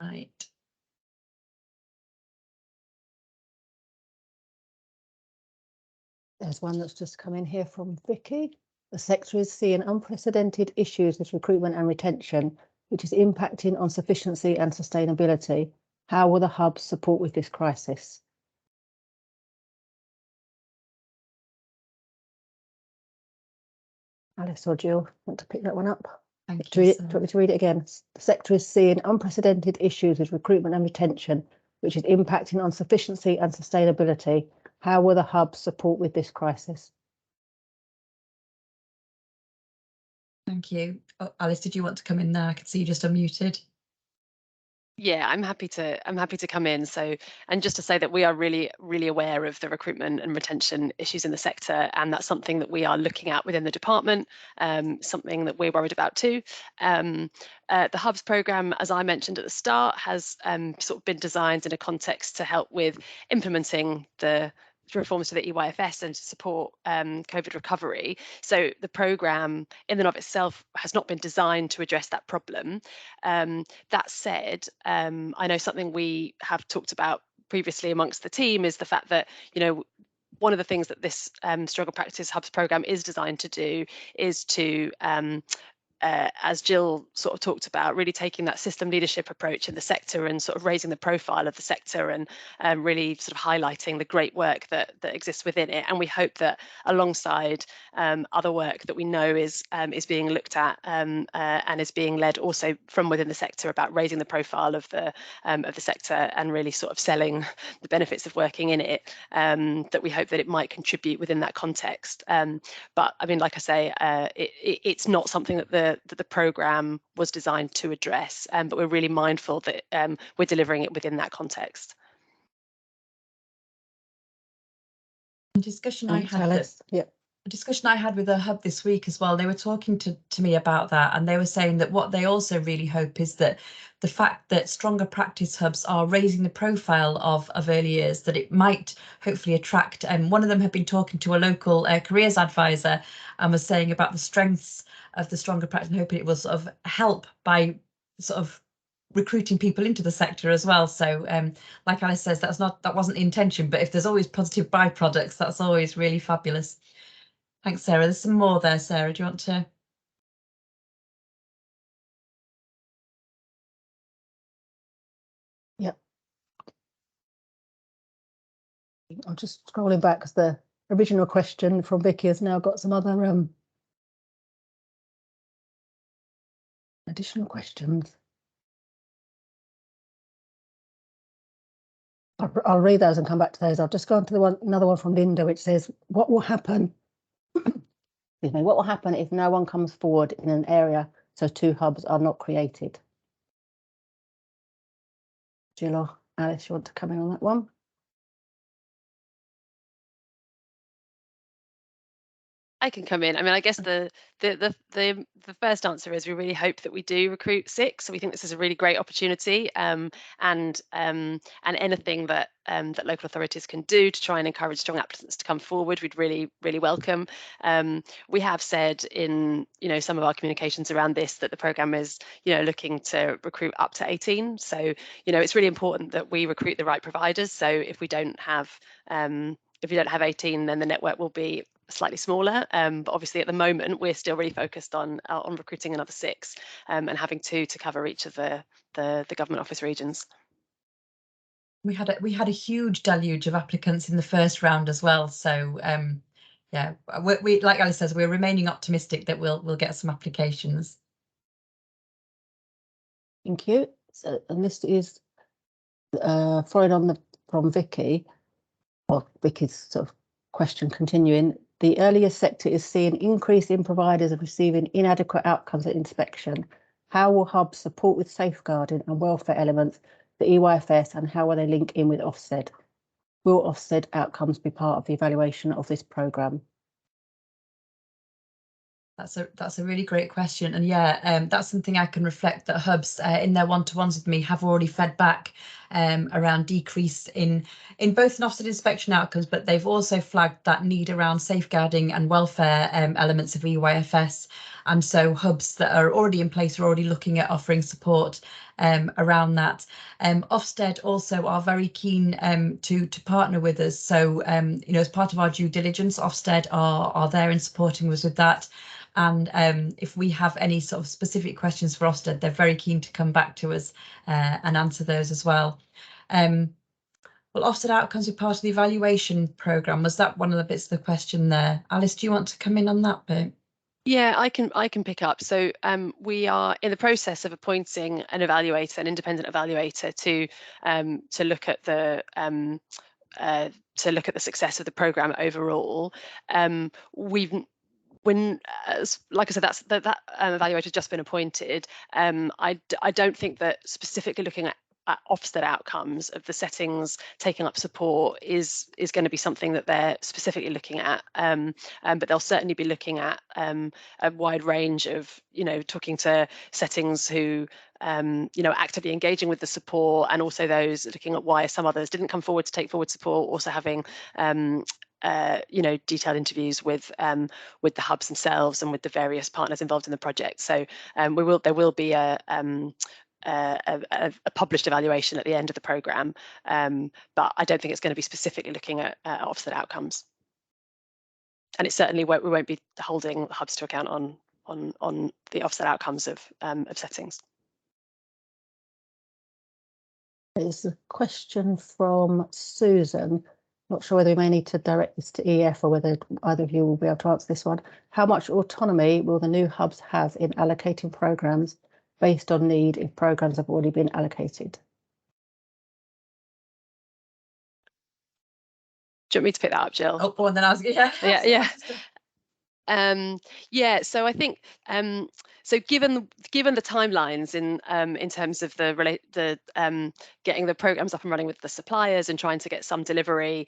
Right. There's one that's just come in here from Vicky. The sector is seeing unprecedented issues with recruitment and retention, which is impacting on sufficiency and sustainability. How will the hub support with this crisis? Alice or Jill, want to pick that one up? Thank Do you. you want me to read it again? The sector is seeing unprecedented issues with recruitment and retention, which is impacting on sufficiency and sustainability. How will the hub support with this crisis? Thank you. Oh, Alice, did you want to come in there? I can see you just unmuted. Yeah, I'm happy to come in. So, and just to say that we are really aware of the recruitment and retention issues in the sector, and that's something that we are looking at within the department, something that we're worried about too. The Hubs programme, as I mentioned at the start, has sort of been designed in a context to help with implementing the reforms to the EYFS and to support COVID recovery. So the programme in and of itself has not been designed to address that problem. That said, I know something we have talked about previously amongst the team is the fact that, you know, one of the things that this Stronger Practice Hubs programme is designed to do is to as Jill sort of talked about, really taking that system leadership approach in the sector and sort of raising the profile of the sector and really sort of highlighting the great work that exists within it. And we hope that alongside other work that we know is being looked at and is being led also from within the sector about raising the profile of the sector and really sort of selling the benefits of working in it, that we hope that it might contribute within that context. But I mean, like I say, it's not something that the programme was designed to address, but we're really mindful that we're delivering it within that context. Discussion I had Alice. Yeah. A discussion I had with the hub this week as well. They were talking to me about that, and they were saying that what they also really hope is that the fact that Stronger Practice Hubs are raising the profile of early years, that it might hopefully attract. And one of them had been talking to a local careers advisor and was saying about the strengths of the Stronger Practice and hoping it will sort of help by sort of recruiting people into the sector as well. So like Alice says, that wasn't the intention, but if there's always positive byproducts, that's always really fabulous. Thanks, Sarah. There's some more there, Sarah. Do you want to? Yeah. I'm just scrolling back because the original question from Vicky has now got some other additional questions. I'll read those and come back to those. I'll just go on to another one from Linda, which says, what will happen? Excuse me, what will happen if no one comes forward in an area so 2 hubs are not created? Jill or Alice, you want to come in on that one? I can come in. I mean, I guess the first answer is we really hope that we do recruit 6. So we think this is a really great opportunity, and anything that that local authorities can do to try and encourage strong applicants to come forward, we'd really welcome. We have said in some of our communications around this that the programme is looking to recruit up to 18. So it's really important that we recruit the right providers. So if we don't have 18, then the network will be slightly smaller, but obviously at the moment we're still really focused on recruiting another 6 and having 2 to cover each of the government office regions. We had a huge deluge of applicants in the first round as well. So yeah, we like Alice says, we're remaining optimistic that we'll get some applications. Thank you. So, and this is following on from Vicky, or Vicky's sort of question continuing, the earlier sector is seeing increase in providers of receiving inadequate outcomes at inspection. How will hubs support with safeguarding and welfare elements, the EYFS, and how will they link in with Ofsted? Will Ofsted outcomes be part of the evaluation of this programme? That's a really great question, and yeah, that's something I can reflect that hubs in their one-to-ones with me have already fed back around decrease in both an Ofsted inspection outcomes, but they've also flagged that need around safeguarding and welfare elements of EYFS, and so hubs that are already in place are already looking at offering support around that. Ofsted also are very keen to partner with us, so you know, as part of our due diligence, Ofsted are there in supporting us with that. And if we have any sort of specific questions for Ofsted, they're very keen to come back to us and answer those as well. Will Ofsted outcomes be part of the evaluation programme? Was that one of the bits of the question there? Alice, do you want to come in on that bit? Yeah, I can pick up. So we are in the process of appointing an evaluator, an independent evaluator, to look at the success of the programme overall. Like I said, that evaluator has just been appointed. I don't think that specifically looking at Ofsted outcomes of the settings taking up support is going to be something that they're specifically looking at, but they'll certainly be looking at a wide range of, you know, talking to settings who you know, actively engaging with the support, and also those looking at why some others didn't come forward to take forward support, also having you know, detailed interviews with the hubs themselves and with the various partners involved in the project. So there will be a published evaluation at the end of the programme, but I don't think it's going to be specifically looking at Ofsted outcomes. And it certainly we won't be holding hubs to account on the Ofsted outcomes of settings. There's a question from Susan. Not sure whether we may need to direct this to EF or whether either of you will be able to answer this one. How much autonomy will the new hubs have in allocating programmes based on need if programmes have already been allocated? Do you want me to pick that up, Jill? Oh, go on then, I was, yeah. Yeah, so I think so given the timelines in terms of the getting the programs up and running with the suppliers and trying to get some delivery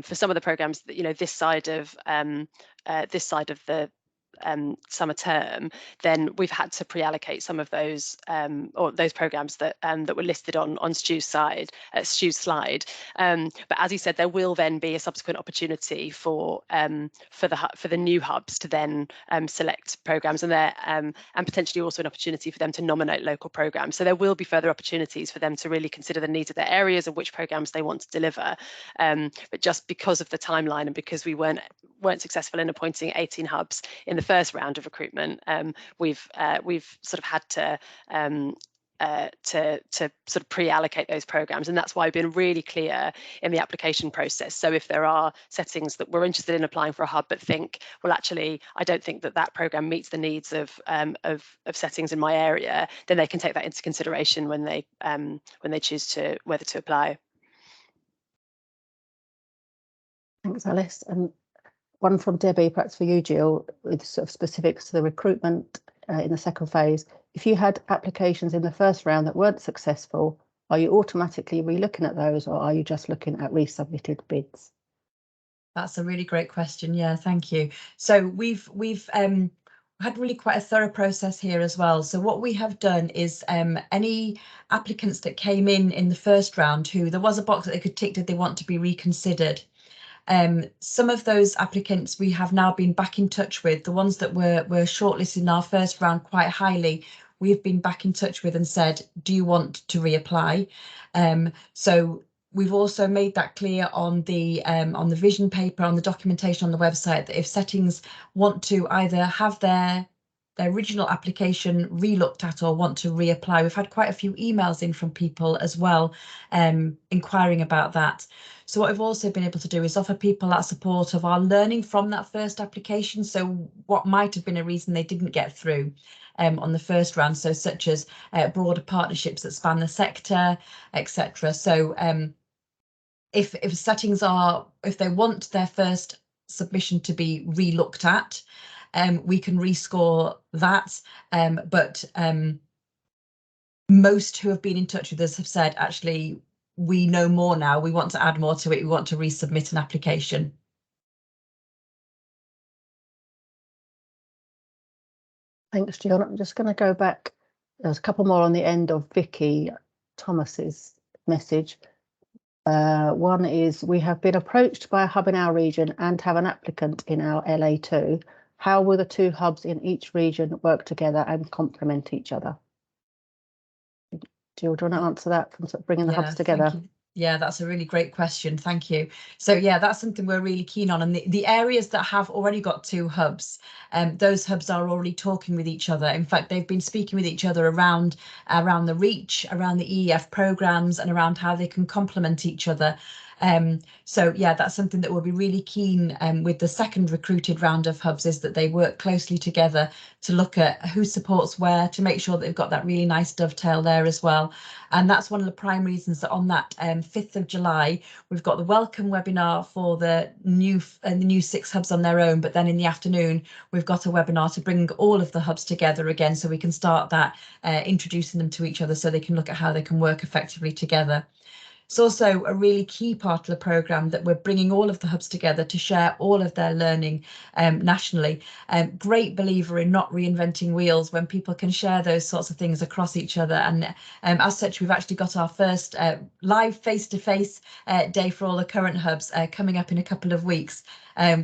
for some of the programs that, you know, this side of the summer term, then we've had to pre-allocate some of those or those programs that were listed on Stu's slide. But as he said, there will then be a subsequent opportunity for the new hubs to then select programs, and potentially also an opportunity for them to nominate local programs. So there will be further opportunities for them to really consider the needs of their areas and which programs they want to deliver. But just because of the timeline and because we weren't successful in appointing 18 hubs in the first round of recruitment, we've sort of had to sort of pre-allocate those programs, and that's why I've been really clear in the application process. So if there are settings that we're interested in applying for a hub but think, well, actually, I don't think that program meets the needs of settings in my area, then they can take that into consideration when they choose whether to apply. Thanks, Alice. And one from Debbie, perhaps for you, Jill, with sort of specifics to the recruitment in the second phase. If you had applications in the first round that weren't successful, are you automatically re-looking at those, or are you just looking at resubmitted bids? That's a really great question. Yeah, thank you. So we've had really quite a thorough process here as well. So what we have done is any applicants that came in the first round who there was a box that they could tick, did they want to be reconsidered? Some of those applicants we have now been back in touch with, the ones that were shortlisted in our first round quite highly, we've been back in touch with and said, do you want to reapply? So we've also made that clear on the vision paper, on the documentation on the website, that if settings want to either have their original application re-looked at or want to reapply. We've had quite a few emails in from people as well, inquiring about that. So what I've also been able to do is offer people that support of our learning from that first application. So what might have been a reason they didn't get through. on the first round, so such as broader partnerships that span the sector, etc. So if settings if they want their first submission to be re-looked at, we can rescore that, but most who have been in touch with us have said, actually, we know more now, we want to add more to it, we want to resubmit an application. Thanks, Jill. I'm just going to go back. There's a couple more on the end of Vicky Thomas's message. One is, we have been approached by a hub in our region and have an applicant in our LA2. How will the two hubs in each region work together and complement each other? Jill, do you want to answer that from sort of bringing the hubs together? Yeah, that's a really great question. Thank you. So yeah, that's something we're really keen on. And the areas that have already got two hubs, those hubs are already talking with each other. In fact, they've been speaking with each other around the reach, around the EEF programmes, and around how they can complement each other. So yeah, that's something that we'll be really keen with the second recruited round of hubs, is that they work closely together to look at who supports where, to make sure that they've got that really nice dovetail there as well. And that's one of the prime reasons that on that 5th of July, we've got the welcome webinar for the new 6 hubs on their own. But then in the afternoon, we've got a webinar to bring all of the hubs together again, so we can start that introducing them to each other, so they can look at how they can work effectively together. It's also a really key part of the programme that we're bringing all of the hubs together to share all of their learning nationally. Great believer in not reinventing wheels when people can share those sorts of things across each other. And as such, we've actually got our first live face-to-face day for all the current hubs coming up in a couple of weeks,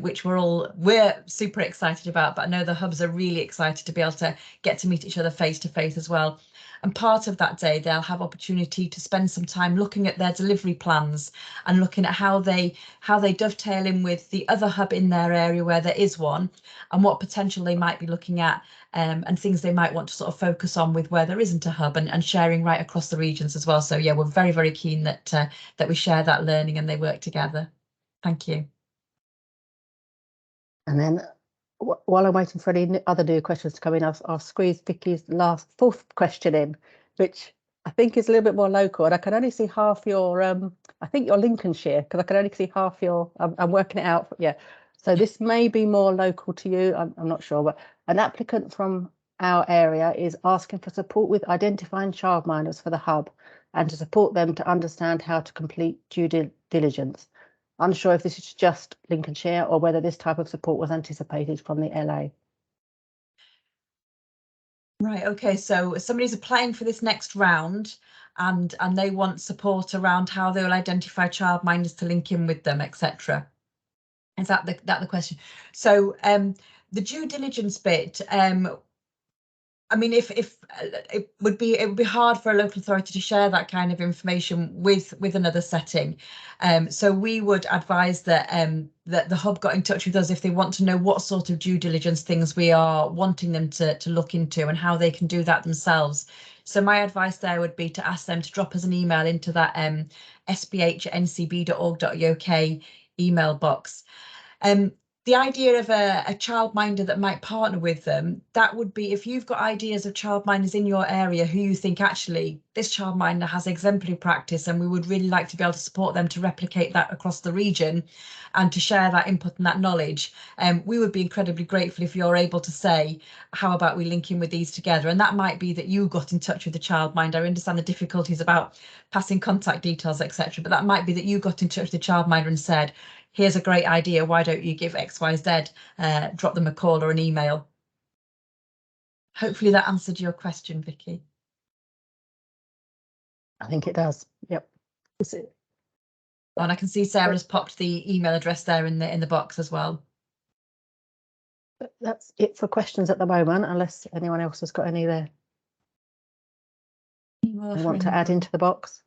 which we're super excited about. But I know the hubs are really excited to be able to get to meet each other face-to-face as well. And part of that day, they'll have opportunity to spend some time looking at their delivery plans and looking at how they dovetail in with the other hub in their area where there is one, and what potential they might be looking at, and things they might want to sort of focus on with where there isn't a hub, and sharing right across the regions as well. So yeah, we're very, very keen that that we share that learning and they work together. Thank you. And then while I'm waiting for any other new questions to come in, I'll squeeze Vicky's fourth question in, which I think is a little bit more local. And I can only see half your, I think you're Lincolnshire, because I can only see half your, I'm working it out. Yeah. So this may be more local to you. I'm not sure, but an applicant from our area is asking for support with identifying childminders for the hub and to support them to understand how to complete due diligence. Unsure if this is just Lincolnshire or whether this type of support was anticipated from the LA. Right, okay, so somebody's applying for this next round and they want support around how they will identify childminders to link in with them, etc. Is that the question? So the due diligence bit, I mean, if it would be hard for a local authority to share that kind of information with another setting. So we would advise that that the hub got in touch with us if they want to know what sort of due diligence things we are wanting them to look into and how they can do that themselves. So my advice there would be to ask them to drop us an email into that sbh@ncb.org.uk email box. The idea of a childminder that might partner with them, that would be if you've got ideas of childminders in your area who you think, actually, this childminder has exemplary practice and we would really like to be able to support them to replicate that across the region and to share that input and that knowledge. We would be incredibly grateful if you're able to say, how about we link in with these together? And that might be that you got in touch with the childminder. I understand the difficulties about passing contact details, etc. But that might be that you got in touch with the childminder and said, here's a great idea, why don't you give XYZ, drop them a call or an email. Hopefully that answered your question, Vicky. I think it does. Yep. And I can see Sarah's popped the email address there in the box as well. That's it for questions at the moment, unless anyone else has got any there they want to add into the box.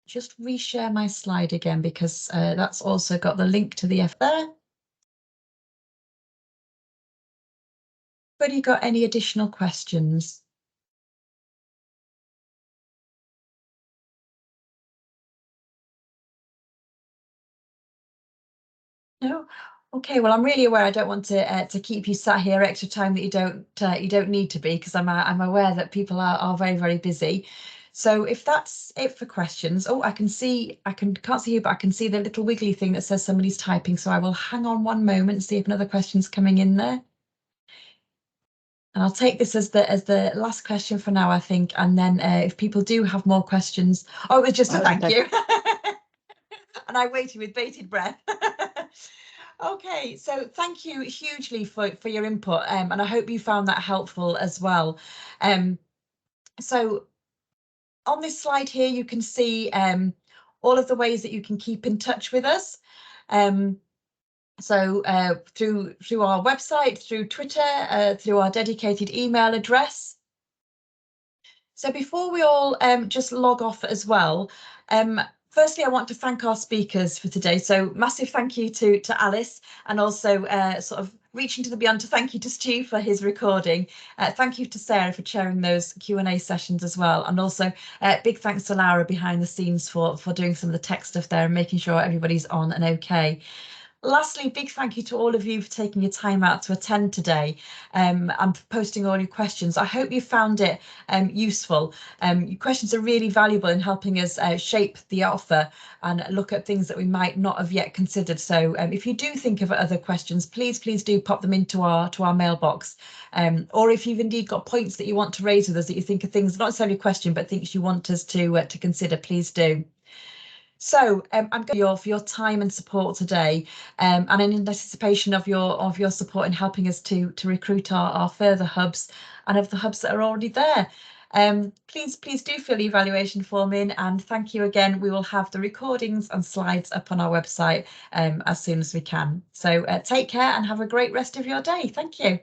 Just reshare my slide again, because that's also got the link to the F there. Have you got any additional questions? No? Okay, well, I'm really aware I don't want to keep you sat here extra time that you don't need to be, because I'm aware that people are very, very busy. So if that's it for questions, oh, can't see you, but I can see the little wiggly thing that says somebody's typing. So I will hang on one moment and see if another question's coming in there. And I'll take this as the last question for now, I think. And then if people do have more questions, oh, it's just a thank you. And I waited with bated breath. Okay, so thank you hugely for your input, and I hope you found that helpful as well. So on this slide here, you can see all of the ways that you can keep in touch with us. So through our website, through Twitter, through our dedicated email address. So before we all just log off as well, firstly, I want to thank our speakers for today. So massive thank you to Alice, and also sort of reaching to the beyond to thank you to Stu for his recording. Thank you to Sarah for chairing those Q&A sessions as well. And also big thanks to Laura behind the scenes for doing some of the tech stuff there and making sure everybody's on and okay. Lastly, big thank you to all of you for taking your time out to attend today and for posting all your questions. I hope you found it useful. Your questions are really valuable in helping us shape the offer and look at things that we might not have yet considered. So if you do think of other questions, please do pop them into our mailbox. Or if you've indeed got points that you want to raise with us that you think are things, not necessarily a question, but things you want us to consider, please do. So I'm going for your time and support today, and in anticipation of your support in helping us to recruit our further hubs and of the hubs that are already there. Please do fill the evaluation form in, and thank you again. We will have the recordings and slides up on our website as soon as we can. So take care and have a great rest of your day. Thank you.